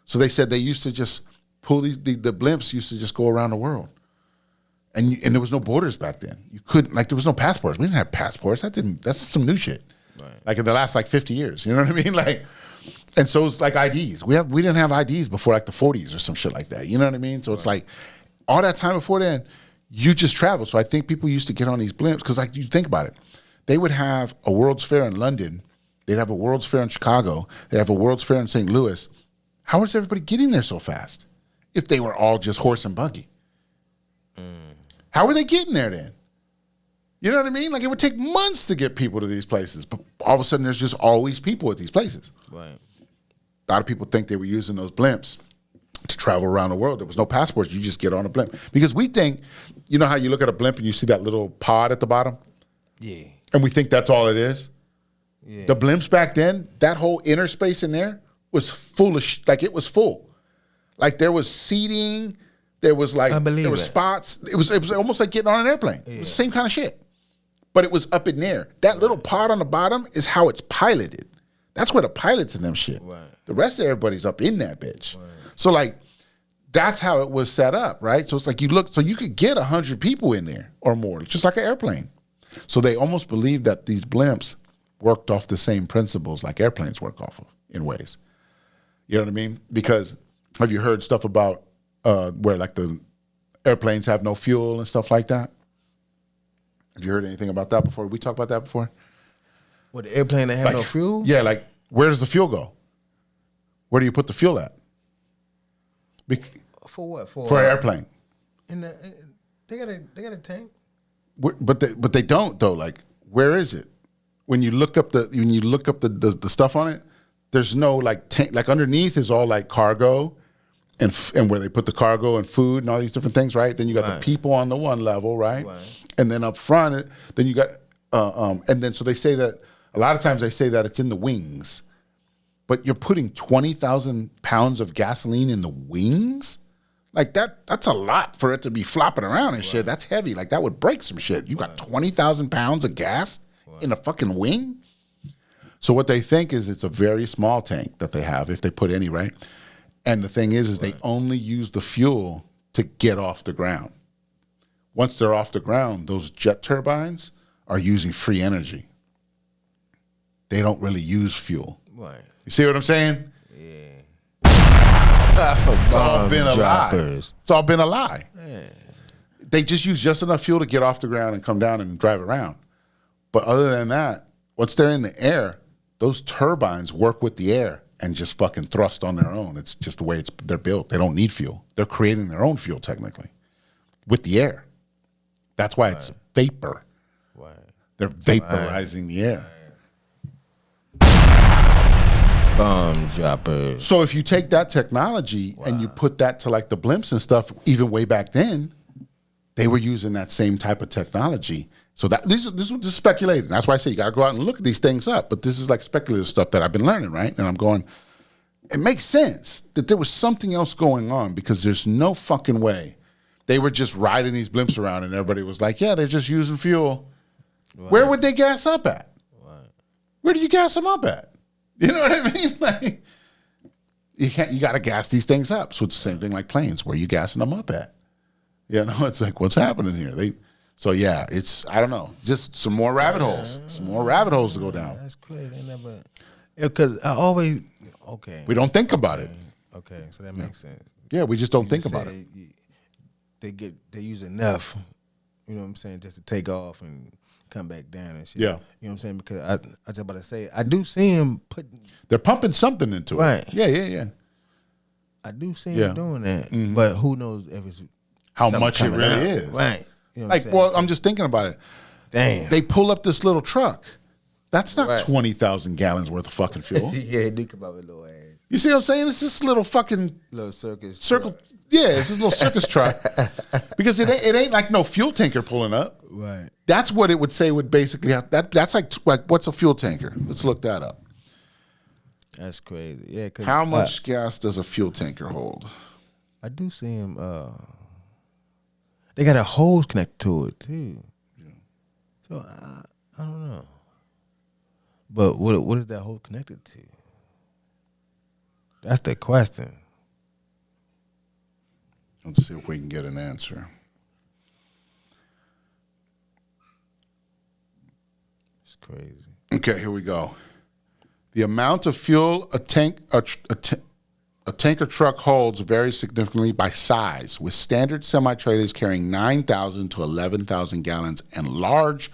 So they said they used to just pull the blimps used to just go around the world. And there was no borders back then. You couldn't, like, there was no passports. We didn't have passports. That's some new shit. Right. Like in the last like 50 years. You know what I mean? Like, and so it's like IDs. We didn't have IDs before like the 40s or some shit like that. You know what I mean? So it's like all that time before then, you just traveled. So I think people used to get on these blimps because, like, you think about it, they would have a World's Fair in London. They'd have a World's Fair in Chicago. They have a World's Fair in St. Louis. How was everybody getting there so fast if they were all just horse and buggy? How were they getting there then? You know what I mean? Like, it would take months to get people to these places, but all of a sudden there's just always people at these places. Right. A lot of people think they were using those blimps to travel around the world. There was no passports. You just get on a blimp. Because we think, you know how you look at a blimp and you see that little pod at the bottom? Yeah. And we think that's all it is? Yeah. The blimps back then, that whole inner space in there was full of like it was full. Like there was seating, there was like there was spots. It was almost like getting on an airplane. Yeah. It was the same kind of shit. But it was up in there. That little pod on the bottom is how it's piloted. That's where the pilot's in them shit. Right. The rest of everybody's up in that bitch. Right. So like, that's how it was set up, right? So it's like you look, so you could get 100 people in there or more, just like an airplane. So they almost believe that these blimps worked off the same principles like airplanes work off of in ways. You know what I mean? Because have you heard stuff about where like the airplanes have no fuel and stuff like that? Have you heard anything about that before? We talked about that before? What, the airplane that have like, no fuel? Yeah, like where does the fuel go? Where do you put the fuel at? For what? For an airplane. They got a tank. But they don't though. Like, where is it? When you look up the stuff on it, there's no like tank. Like underneath is all like cargo, and where they put the cargo and food and all these different things, right? Then you got the people on the one level, right? And then up front, then you got and then so they say that a lot of times they say that it's in the wings, but you're putting 20,000 pounds of gasoline in the wings. Like that's a lot for it to be flopping around and shit. That's heavy. Like that would break some shit. You got 20,000 pounds of gas in a fucking wing. So what they think is it's a very small tank that they have, if they put any, right? And the thing is they only use the fuel to get off the ground. Once they're off the ground, those jet turbines are using free energy. They don't really use fuel. Right. You see what I'm saying? It's all been a lie. It's all been a lie. Yeah. They just use just enough fuel to get off the ground and come down and drive around. But other than that, once they're in the air, those turbines work with the air and just fucking thrust on their own. It's just the way they're built. They don't need fuel. They're creating their own fuel technically with the air. That's why it's vapor. Right. They're vaporizing the air. Bomb droppers. So if you take that technology and you put that to like the blimps and stuff, even way back then, they were using that same type of technology. So that this is speculating. That's why I say you got to go out and look at these things up. But this is like speculative stuff that I've been learning, right? And I'm going, it makes sense that there was something else going on because there's no fucking way they were just riding these blimps around and everybody was like, yeah, they're just using fuel. Right. Where would they gas up at? Right. Where do you gas them up at? You know what I mean? Like, you got to gas these things up. So it's the same thing like planes. Where you gassing them up at? You know, it's like, what's happening here? So yeah, it's, I don't know, just some more rabbit holes. Some more rabbit holes to go down. That's crazy. Because I always, we don't think about it. Okay, so that makes sense. Yeah, we just don't think about it. They use enough, you know what I'm saying, just to take off and come back down and shit. Yeah. You know what I'm saying? Because I was about to say, I do see him they're pumping something into it. Yeah. I do see him doing that. Mm-hmm. But who knows if it's how much it really is. Right. You know like, well, I'm just thinking about it. Damn. They pull up this little truck. That's not 20,000 gallons worth of fucking fuel. Yeah, think about it, little ass. You see what I'm saying? It's this little fucking little circle. Yeah, it's this little circus truck. Because it ain't like no fuel tanker pulling up. Right. That's what it would say would basically have. That's like what's a fuel tanker? Let's look that up. That's crazy. Yeah. How much gas does a fuel tanker hold? I do see him. They got a hose connected to it too. Yeah. So I don't know. But what is that hose connected to? That's the question. Let's see if we can get an answer. It's crazy. Okay, here we go. The amount of fuel a tanker truck holds varies significantly by size, with standard semi-trailers carrying 9,000 to 11,000 gallons and large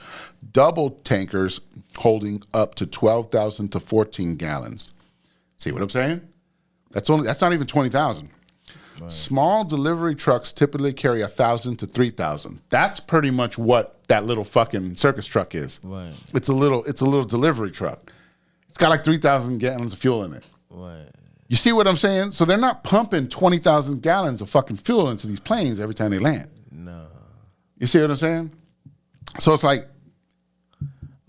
double tankers holding up to 12,000 to 14 gallons. See what I'm saying? That's not even 20,000. Right. Small delivery trucks typically carry 1,000 to 3,000. That's pretty much what that little fucking circus truck is. Right. It's a little delivery truck. It's got like 3,000 gallons of fuel in it. Right. You see what I'm saying? So they're not pumping 20,000 gallons of fucking fuel into these planes every time they land. No. You see what I'm saying? So it's like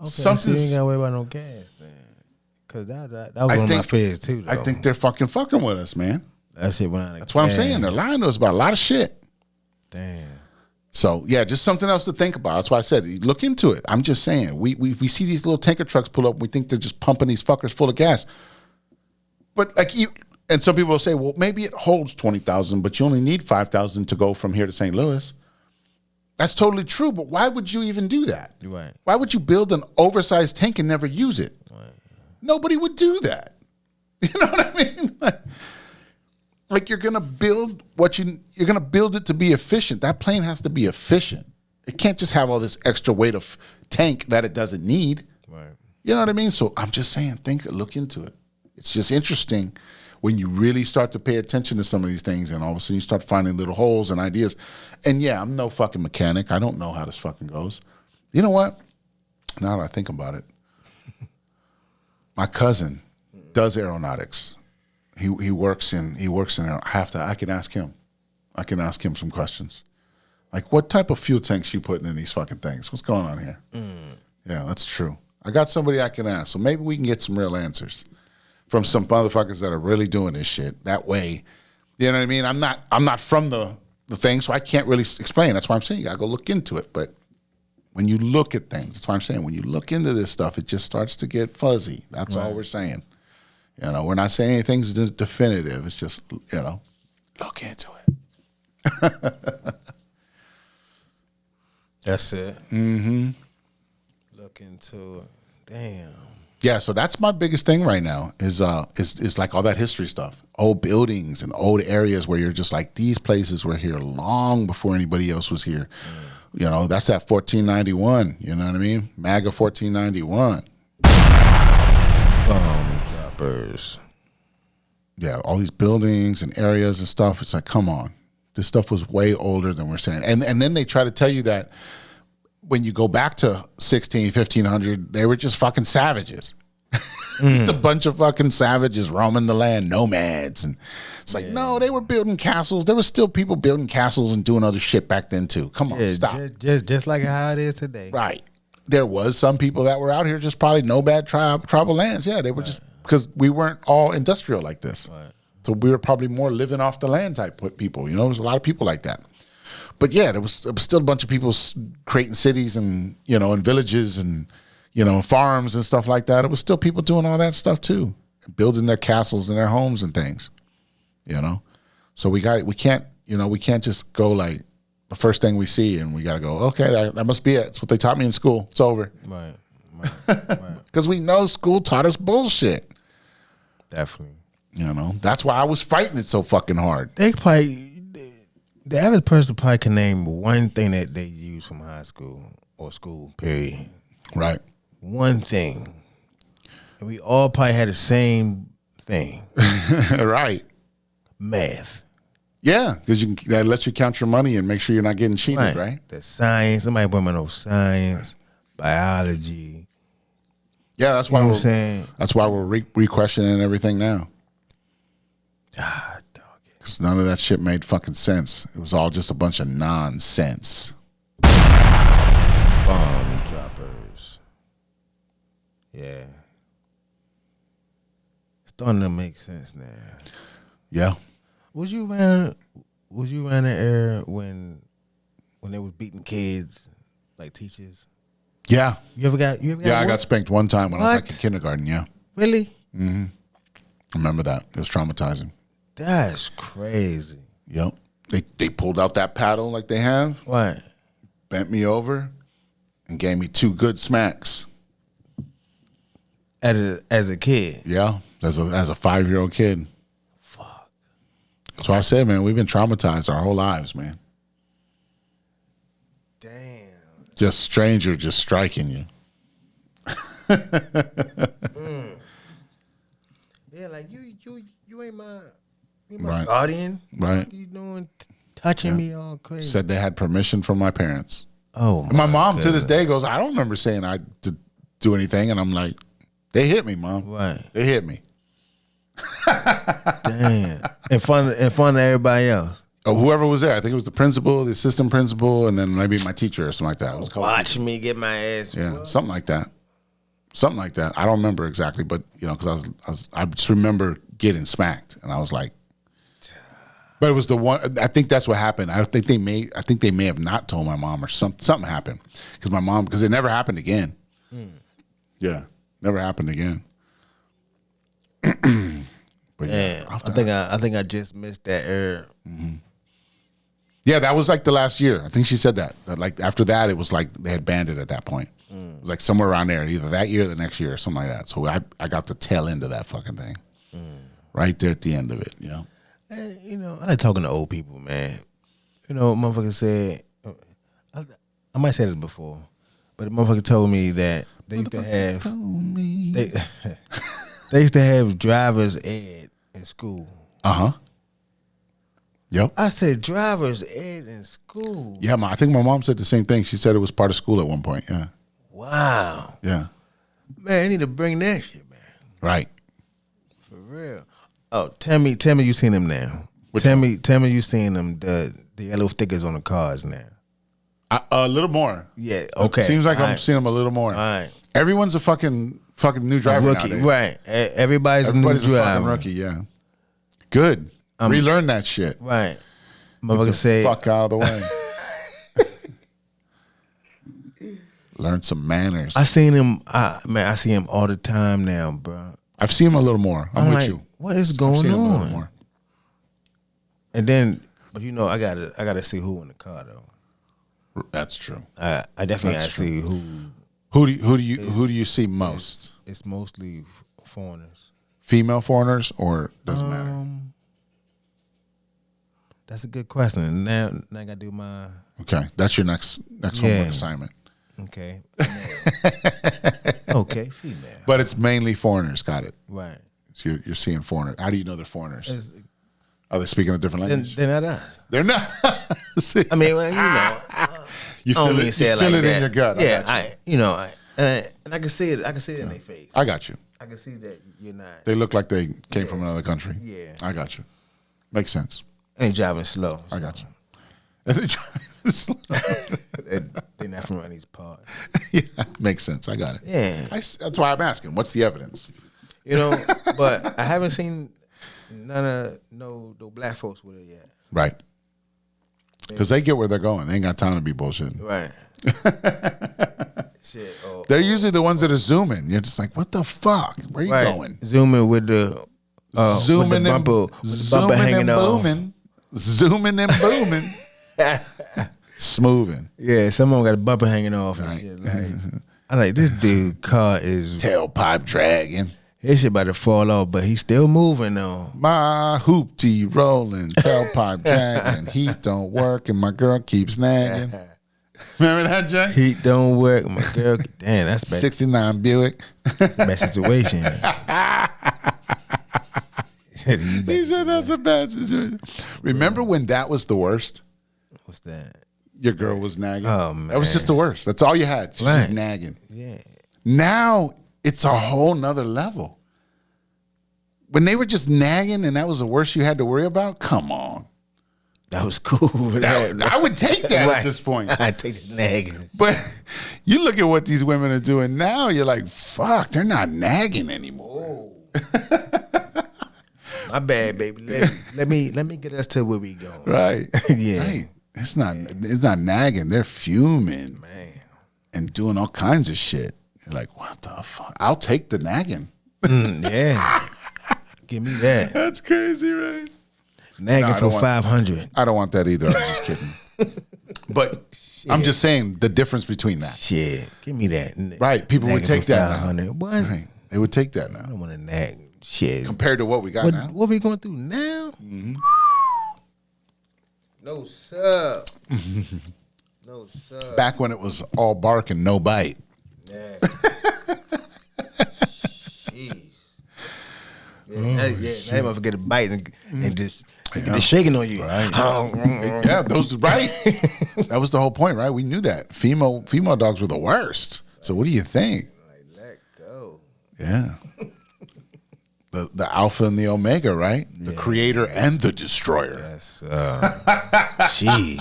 so you ain't gotta worry about no gas then. Cause that was one of my fears too, though. I think they're fucking with us, man. That's what I'm saying. They're lying to us about a lot of shit. Damn. So yeah, just something else to think about. That's why I said look into it. I'm just saying we see these little tanker trucks pull up. And we think they're just pumping these fuckers full of gas. But and some people will say, well, maybe it holds 20,000, but you only need 5,000 to go from here to St. Louis. That's totally true. But why would you even do that? Right. Why would you build an oversized tank and never use it? Right. Nobody would do that. You know what I mean? Like you're gonna build you're gonna build it to be efficient. That plane has to be efficient. It can't just have all this extra weight of tank that it doesn't need. Right. You know what I mean? So I'm just saying, look into it. It's just interesting when you really start to pay attention to some of these things, and all of a sudden you start finding little holes and ideas. And yeah, I'm no fucking mechanic. I don't know how this fucking goes. You know what? Now that I think about it, my cousin does aeronautics. He works in I can ask him. I can ask him some questions. Like, what type of fuel tanks you putting in these fucking things? What's going on here? Yeah, that's true. I got somebody I can ask, so maybe we can get some real answers from some motherfuckers that are really doing this shit. That way, you know what I mean? I'm not from the thing, so I can't really explain. That's why I'm saying you gotta go look into it. But when you look at things, that's why I'm saying when you look into this stuff, it just starts to get fuzzy. That's all we're saying. You know, we're not saying anything's definitive. It's just, look into it. That's it. Mm-hmm. Look into it. Damn. Yeah, so that's my biggest thing right now is like all that history stuff, old buildings and old areas where you're just like, these places were here long before anybody else was here. You know, that's that 1491. You know what I mean? MAGA 1491. Droppers. Yeah, all these buildings and areas and stuff. It's like, come on, this stuff was way older than we're saying. And then they try to tell you that when you go back to 1500, they were just fucking savages. Just a bunch of fucking savages roaming the land, nomads. And it's like, no, they were building castles. There was still people building castles and doing other shit back then too. Come on, stop. Just like how it is today. Right. There was some people that were out here just probably nomad tribal lands. Yeah, they were just, because we weren't all industrial like this. Right. So we were probably more living off the land type people. You know, there's a lot of people like that. But yeah, there was still a bunch of people creating cities and, you know, and villages and, you know, farms and stuff like that. It was still people doing all that stuff too, building their castles and their homes and things, you know. So we can't just go like the first thing we see and we got to go, okay, that must be it. It's what they taught me in school. It's over. Right. Because we know school taught us bullshit. Definitely. You know, that's why I was fighting it so fucking hard. The average person probably can name one thing that they use from high school or school, period. Right. One thing. And we all probably had the same thing. Right. Math. Yeah, because that lets you count your money and make sure you're not getting cheated, right? The science. Somebody put me on science, biology. Yeah, that's why you know what I'm saying. That's why we're re-questioning everything now. Because none of that shit made fucking sense. It was all just a bunch of nonsense. Bomb droppers. Yeah. Starting to make sense now. Yeah. Was you around the era when they was beating kids, like teachers? Yeah. You ever got I got spanked one time when I was like in kindergarten, yeah. Really? Mm-hmm. I remember that. It was traumatizing. That's crazy. Yep. They pulled out that paddle like they have. What? Bent me over and gave me 2 good smacks. As a kid? Yeah. As a 5-year-old kid. Fuck. So I said, man, we've been traumatized our whole lives, man. Damn. Just stranger just striking you. Yeah, like you ain't my Right. guardian. Right. You doing touching me all crazy. Said they had permission from my parents. Oh, my mom to this day goes, I don't remember saying I did do anything, and I'm like, they hit me, Mom. Right. They hit me. Damn. In front of everybody else. Oh, whoever was there. I think it was the principal, the assistant principal, and then maybe my teacher or something like that. It was called Watch me get my ass. Yeah, something like that. Something like that. I don't remember exactly, but you know, because I just remember getting smacked, and I was like, but it was the one. I think that's what happened. I think they may have not told my mom or something happened because it never happened again. Yeah, never happened again. But yeah, I think I just missed that era. Mm-hmm. Yeah, that was like the last year. I think she said that like after that, it was like they had banned it at that point. It was like somewhere around there, either that year or the next year or something like that. So I got the tail end of that fucking thing. Right there at the end of it, you know? And, you know, I like talking to old people, man. You know, motherfucker said, I might say this before, but the motherfucker told me that they used to have, they used to have driver's ed in school. Uh-huh. Yep. I said driver's ed in school. Yeah, I think my mom said the same thing. She said it was part of school at one point, yeah. Wow. Yeah. Man, I need to bring that shit, man. Right. For real. Oh, tell me you seen them now. Tell me you seen them, the yellow stickers on the cars now. A little more. Yeah, okay. Seems like I'm seeing them a little more. All right. Everyone's a fucking new driver rookie, nowadays. right. Everybody's a new a driver. fucking rookie, yeah. Good. Relearn that shit. Right. Motherfucker say, fuck out of the way. Learn some manners. I seen him, I see him all the time now, bro. I've seen him a little more. I'm with like, you. What is I've going seen him a little on? more. And then, but you know, I gotta see who in the car though. That's true. I definitely gotta see who. Who do you see most? it's mostly foreigners. Female foreigners, or doesn't matter? That's a good question. Now I gotta do my. Okay, that's your next homework assignment. Okay. Okay, female. But it's mainly foreigners. Got it. Right. So you're seeing foreigners. How do you know they're foreigners? Are they speaking a different language? They're not us. They're not. See? I mean, well, You feel it, in your gut. Yeah, and I can see it. I can see it in their face. I got you. I can see that you're not. They look like they came from another country. Yeah. I got you. Makes sense. And they driving slow. I got you. And they driving slow. They're not from around these parts. Yeah, makes sense. I got it. Yeah. That's why I'm asking. What's the evidence? But I haven't seen no black folks with it yet. Right. Because they get where they're going. They ain't got time to be bullshitting. Right. Shit. They're usually the ones that are zooming. You're just like, what the fuck? Where you going? Zooming with the zooming with the bumper hanging off. Booming. Zooming and booming. Smoothing. Yeah, someone got a bumper hanging off and shit. Like, I like this dude car is tailpipe dragging. His shit about to fall off, but he's still moving though. My hoopty rolling, tailpipe dragging. Heat don't work and my girl keeps nagging. Remember that, Jay? Heat don't work. My girl, damn, that's bad. 69 Buick. That's a bad situation. He said that's a bad situation. Remember when that was the worst? What's that? Your girl was nagging. Oh, man. That was just the worst. That's all you had. She was just nagging. Yeah. Now it's a whole nother level. When they were just nagging and that was the worst you had to worry about, come on. That was cool. I would take that at this point. I'd take the nagging. But you look at what these women are doing now, you're like, fuck, they're not nagging anymore. My bad, baby. Let me get us to where we going. Right. Yeah. Right. It's not nagging. They're fuming, man, and doing all kinds of shit. You're like, what the fuck? I'll take the nagging. Yeah. Give me that. That's crazy, right? Nagging for 500. I don't want that either. I'm just kidding. But shit. I'm just saying the difference between that. Shit. Give me that. Right. People would take that now. What? Right. They would take that now. I don't want to nag. Shit. Compared to what we got now. What we going through now? Mm-hmm. No, sir. No, sir. Back when it was all bark and no bite. Yeah. Jeez. Yeah, now you motherfucker get a bite and just shaking on you. Right. Yeah, those right. That was the whole point, right? We knew that. Female dogs were the worst. So what do you think? Like, let go. Yeah. The alpha and the omega, right? Yeah. The creator and the destroyer. Yes. Gee.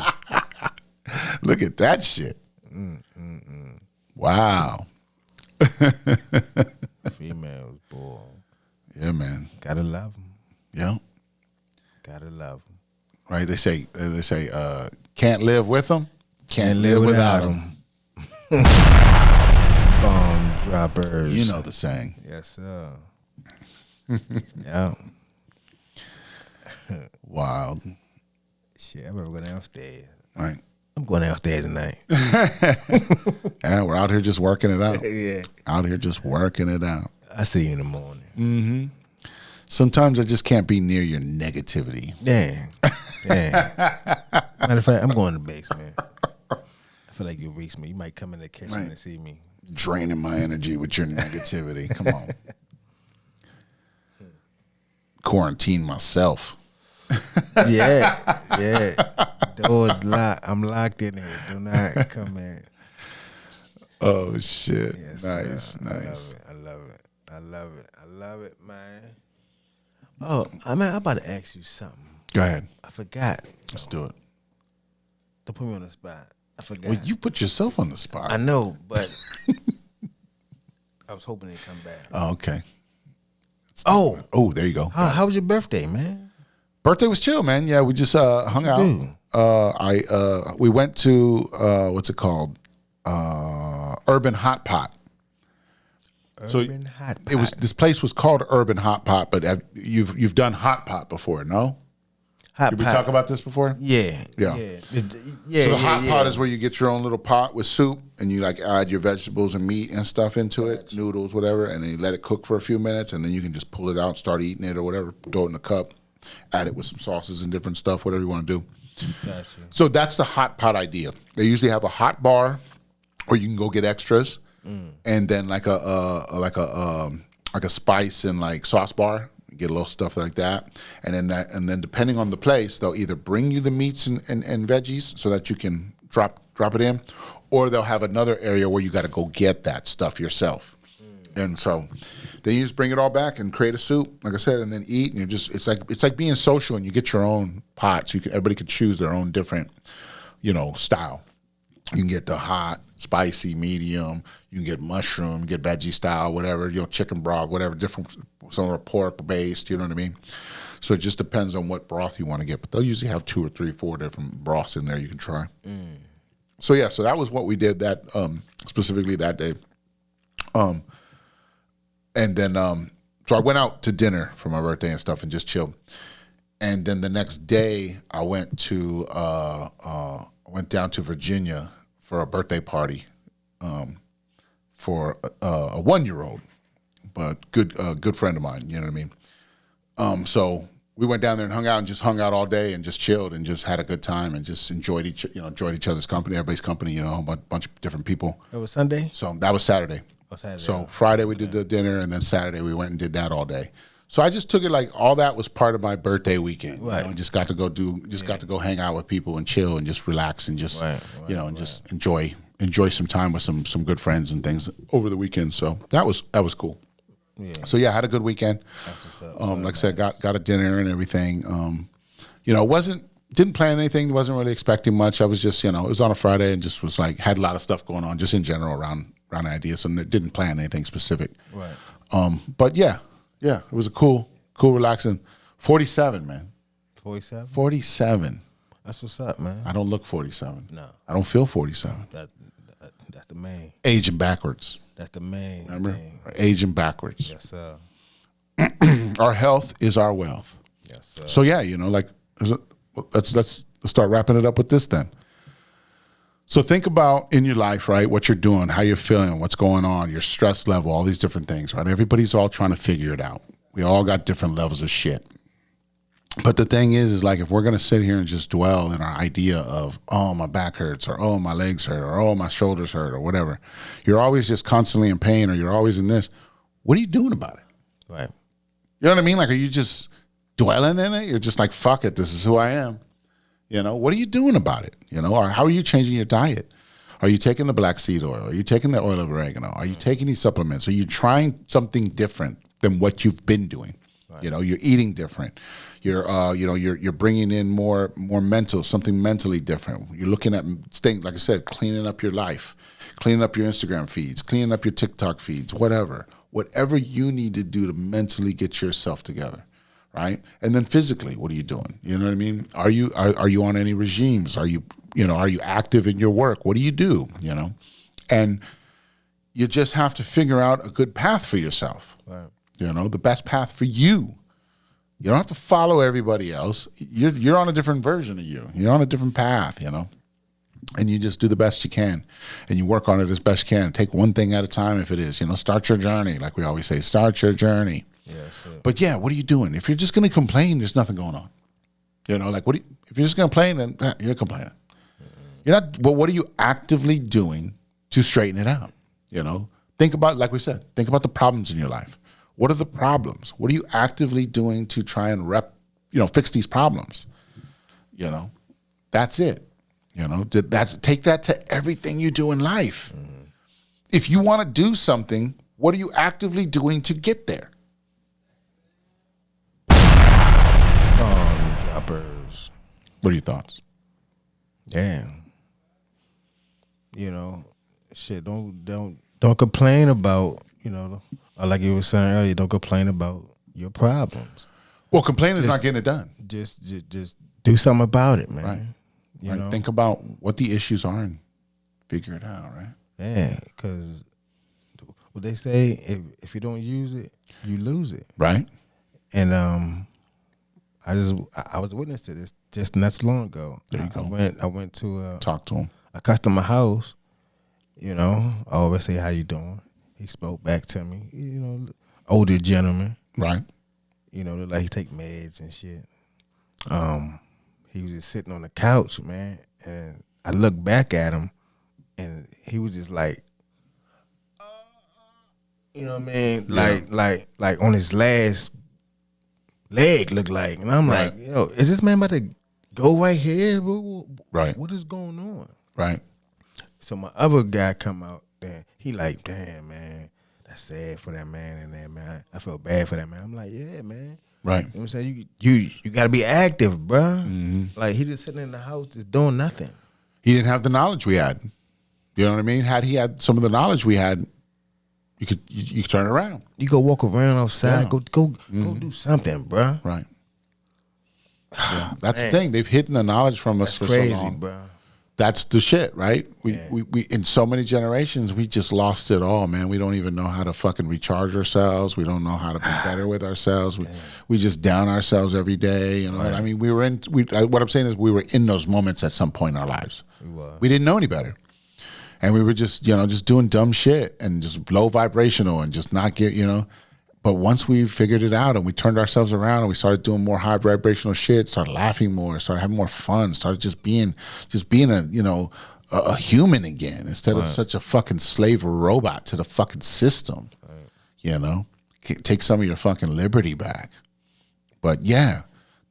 Look at that shit. Wow. Females, boy. Yeah, man. Gotta love them. Yeah. Gotta love them. Right? They say, can't live with them, can't live without them. Bomb droppers. You know the saying. Yes, sir. Yeah. Wild. Shit, I better go downstairs. All right. I'm going downstairs tonight. Yeah, we're out here just working it out. Yeah. Out here just working it out. I see you in the morning. Mm-hmm. Sometimes I just can't be near your negativity. Yeah. Matter of fact, I'm going to the basement. I feel like you'll reach me. You might come in the kitchen and see me. Draining my energy with your negativity. Come on. Quarantine myself. Yeah. Doors locked. I'm locked in here. Do not come in. Oh shit! Yes, nice. I love it, man. Oh, I'm about to ask you something. Go ahead. I forgot. Let's do it. Don't put me on the spot. I forgot. Well, you put yourself on the spot. I know, but I was hoping they'd come back. Oh, okay. Oh, there you go. How was your birthday, man? Birthday was chill, man. Yeah, we just hung out. We went to what's it called? Urban Hot Pot. Urban Hot Pot. This place was called Urban Hot Pot, but you've done Hot Pot before, no? Hot Did we pot. talk about this before? Yeah. Yeah. Yeah. So the hot pot is where you get your own little pot with soup and you like add your vegetables and meat and stuff into it, noodles, whatever, and then you let it cook for a few minutes and then you can just pull it out, start eating it or whatever, throw it in a cup, add it with some sauces and different stuff, whatever you want to do. Gotcha. So that's the hot pot idea. They usually have a hot bar, or you can go get extras, and then like a spice and like sauce bar. Get a little stuff like that, and then depending on the place, they'll either bring you the meats and veggies so that you can drop it in, or they'll have another area where you got to go get that stuff yourself. And so then you just bring it all back and create a soup, like I said, and then eat. And you just it's like being social, and you get your own pot, so everybody can choose their own different, style. You can get the hot, spicy, medium. You can get mushroom, get veggie style, whatever, chicken broth, whatever, different. Some are pork based, you know what I mean? So it just depends on what broth you want to get. But they'll usually have 2 or 3, 4 different broths in there you can try. So yeah, so that was what we did that specifically that day. And then so I went out to dinner for my birthday and stuff and just chilled. And then the next day I went down to Virginia for a birthday party for a 1-year-old. But good friend of mine, you know what I mean? So we went down there and hung out all day and just chilled and just had a good time and just enjoyed each other's company, everybody's company, a bunch of different people. That was Sunday? So that was Saturday. Oh, Saturday. So Friday we did the dinner, and then Saturday we went and did that all day. So I just took it like all that was part of my birthday weekend. Right. And just got to go hang out with people and chill and just relax and just just enjoy some time with some good friends and things over the weekend. So that was cool. Yeah. So yeah, I had a good weekend. That's what's up. Like I said, got a dinner and everything. Didn't plan anything. Wasn't really expecting much. I was just, it was on a Friday and just was like had a lot of stuff going on just in general around ideas. So didn't plan anything specific. Right. But yeah, it was a cool, relaxing. 47, man. 47. 47. That's what's up, man. I don't look 47. No. I don't feel 47. That's the main. Aging backwards. That's the main. Remember? Thing. Aging backwards. Yes, sir. Our health is our wealth. Yes, sir. So yeah, let's start wrapping it up with this then. So think about in your life, right, what you're doing, how you're feeling, what's going on, your stress level, all these different things, right? Everybody's all trying to figure it out. We all got different levels of shit. But the thing is like if we're going to sit here and just dwell in our idea of, oh, my back hurts, or oh, my legs hurt, or oh, my shoulders hurt, or whatever, you're always just constantly in pain, or you're always in this. What are you doing about it? Right. You know what I mean? Like, are you just dwelling in it? You're just like, fuck it, this is who I am. What are you doing about it? Or how are you changing your diet? Are you taking the black seed oil? Are you taking the oil of oregano? Are you taking these supplements? Are you trying something different than what you've been doing? Right. You're eating different. You're bringing in more mental, something mentally different. You're looking at things, like I said, cleaning up your life, cleaning up your Instagram feeds, cleaning up your TikTok feeds, whatever you need to do to mentally get yourself together. Right. And then physically, what are you doing? You know what I mean? Are you on any regimes? Are you active in your work? What do you do? And you just have to figure out a good path for yourself. Right. The best path for you. You don't have to follow everybody else. You're on a different version of you. You're on a different path, and you just do the best you can, and you work on it as best you can. Take one thing at a time if it is. Start your journey, like we always say. Start your journey. Yes, but yeah, what are you doing? If you're just going to complain, there's nothing going on. If you're just going to complain, then you're complaining. You're not. But what are you actively doing to straighten it out? Think about, like we said, think about the problems in your life. What are the problems? What are you actively doing to try and fix these problems? That's it. Take that to everything you do in life. Mm-hmm. If you want to do something, what are you actively doing to get there? Droppers. What are your thoughts? Damn. Shit. Don't complain about. Like you were saying earlier, don't complain about your problems. Well, complaining is not getting it done. Just do something about it, man. Right. You know? Think about what the issues are and figure it out, right? Yeah, because what they say, if you don't use it, you lose it. Right. And I was a witness to this just not so long ago. I went to Talk to him. a customer house. You know, I always say, "How you doing?" He spoke back to me. You know, older gentleman. Right. You know, look like he take meds and shit. He was just sitting on the couch, man, and I looked back at him, and he was just like, you know what I mean, like on his last leg, looked like, and I'm Right. like, yo, is this man about to go right here? Right. What is going on? Right. So my other guy come out there, he like, damn, man, that's sad for that man and that man. I feel bad for that man. I'm like, yeah, man. Right. You know what I'm saying? You got to be active, bruh. Like, he just sitting in the house just doing nothing. He didn't have the knowledge we had. You know what I mean? Had he had some of the knowledge we had, you could turn it around. You go walk around outside, Yeah. go do something, bruh. Right. Yeah. That's the thing. They've hidden the knowledge from us That's for crazy, so long. bruh. That's the shit, right? We Yeah. in so many generations, we just lost it all, man. We don't even know how to fucking recharge ourselves. We don't know how to be better with ourselves. We just down ourselves every day. You know, I mean, what I'm saying is, we were in those moments at some point in our lives. We didn't know any better, and we were just doing dumb shit and just low vibrational and just not get, you know. But once we figured it out and we turned ourselves around and we started doing more high vibrational shit, started laughing more, started having more fun, started just being a human again instead of such a fucking slave robot to the fucking system. Right. You know, take some of your fucking liberty back. But yeah,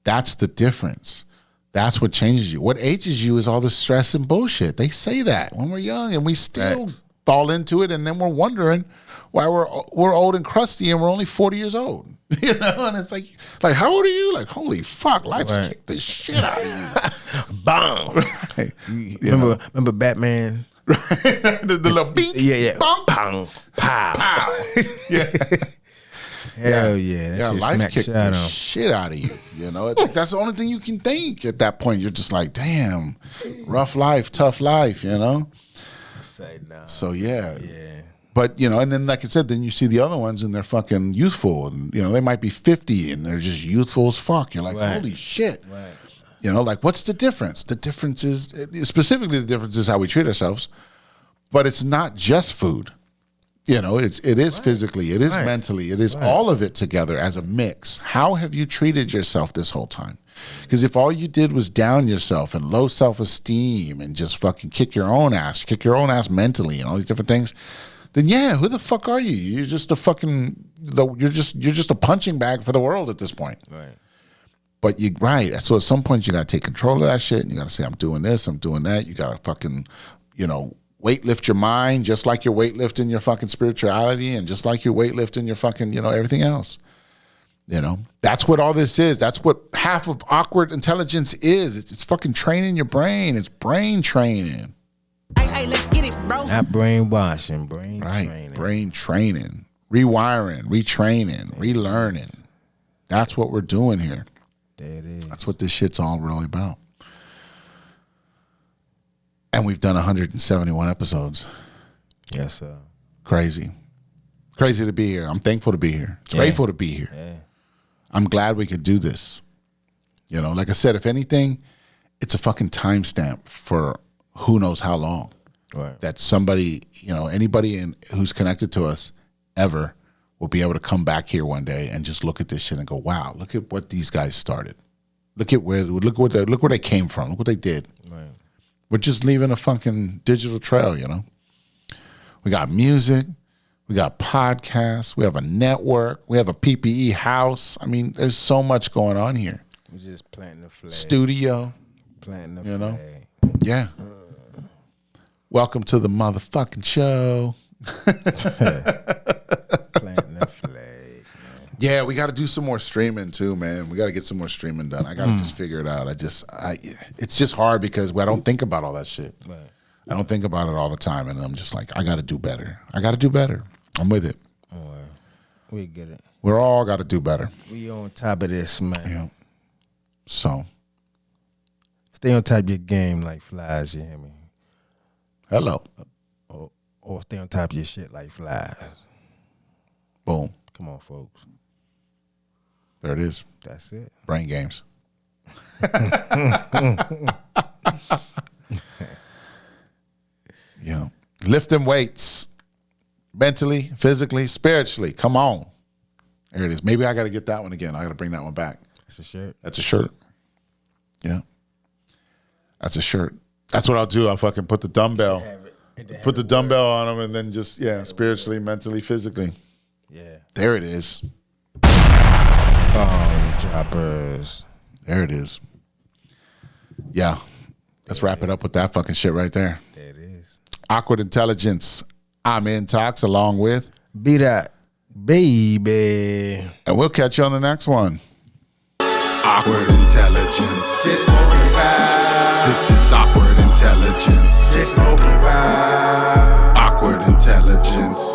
that's the difference. That's what changes you. What ages you is all the stress and bullshit. They say that when we're young and we still fall into it, and then we're wondering why we're old and crusty and we're only 40 years old. You know, and it's like how old are you? Like, holy fuck, life's kicked the shit out of you. Bang. Right. Remember Batman? Right. the little beat. Yeah. Bang. Bang. Pow. Yeah. Hell yeah. Yeah, life kicked the shit out of you. You know, it's like that's the only thing you can think at that point. You're just like, damn, rough life, tough life, you know? So yeah. But, you know, and then like I said, then you see the other ones and they're fucking youthful, and, you know, they might be 50 and they're just youthful as fuck. You're like, holy shit. Right. You know, like, what's the difference? The difference is, specifically the difference is how we treat ourselves, but it's not just food. You know, it is physically, it is mentally, it is all of it together as a mix. How have you treated yourself this whole time? Because if all you did was down yourself and low self-esteem and just fucking kick your own ass mentally and all these different things, then yeah, who the fuck are you? You're just a fucking, you're just a punching bag for the world at this point. Right. But so at some point you got to take control of that shit and you got to say, I'm doing this, I'm doing that. You got to fucking, you know, weightlift your mind just like you're weightlifting your fucking spirituality and just like you're weightlifting your fucking, you know, everything else. You know, that's what all this is. That's what half of awkward intelligence is. It's fucking training your brain. It's brain training. Hey, let's get it, bro. Not brainwashing, training. Brain training. Rewiring, retraining, relearning. That's what we're doing here. There it is. That's what this shit's all really about. And we've done 171 episodes. Yes, sir. Crazy. Crazy to be here. I'm thankful to be here. Grateful to be here. Yeah. I'm glad we could do this. You know, like I said, if anything, it's a fucking timestamp for who knows how long. Right. That somebody, you know, anybody who's connected to us ever will be able to come back here one day and just look at this shit and go, wow, look at what these guys started. Look where they came from. Look what they did. Right. We're just leaving a fucking digital trail, you know. We got music. We got podcasts. We have a network. We have a PPE house. I mean, there's so much going on here. We're just planting the flag. Studio. Planting the flag. Know? Yeah. Welcome to the motherfucking show. Planting the flag, man. Yeah, we got to do some more streaming too, man. We got to get some more streaming done. I got to just figure it out. It's just hard because I don't think about all that shit. Right. I don't think about it all the time, and I'm just like, I got to do better. I'm with it. Oh, we get it. We're all got to do better. We on top of this, man. Yeah. So. Stay on top of your game like flies, you hear me? Hello. Or stay on top of your shit like flies. Boom. Come on, folks. There it is. That's it. Brain games. Yeah. Lifting weights. Mentally, physically, spiritually. Come on. There it is. Maybe I got to get that one again. I got to bring that one back. That's a shirt. That's a shirt. Yeah. That's a shirt. That's what I'll do. I'll fucking put the dumbbell. Put the dumbbell on them and then just, spiritually, mentally, physically. Yeah. There it is. Oh, droppers. There it is. Yeah. Let's wrap it up with that fucking shit right there. There it is. Awkward Intelligence. I'm Intox along with BDot, baby. And we'll catch you on the next one. Awkward Intelligence. Just smoking vibe. This is Awkward Intelligence. Just smoking vibe. Awkward Intelligence.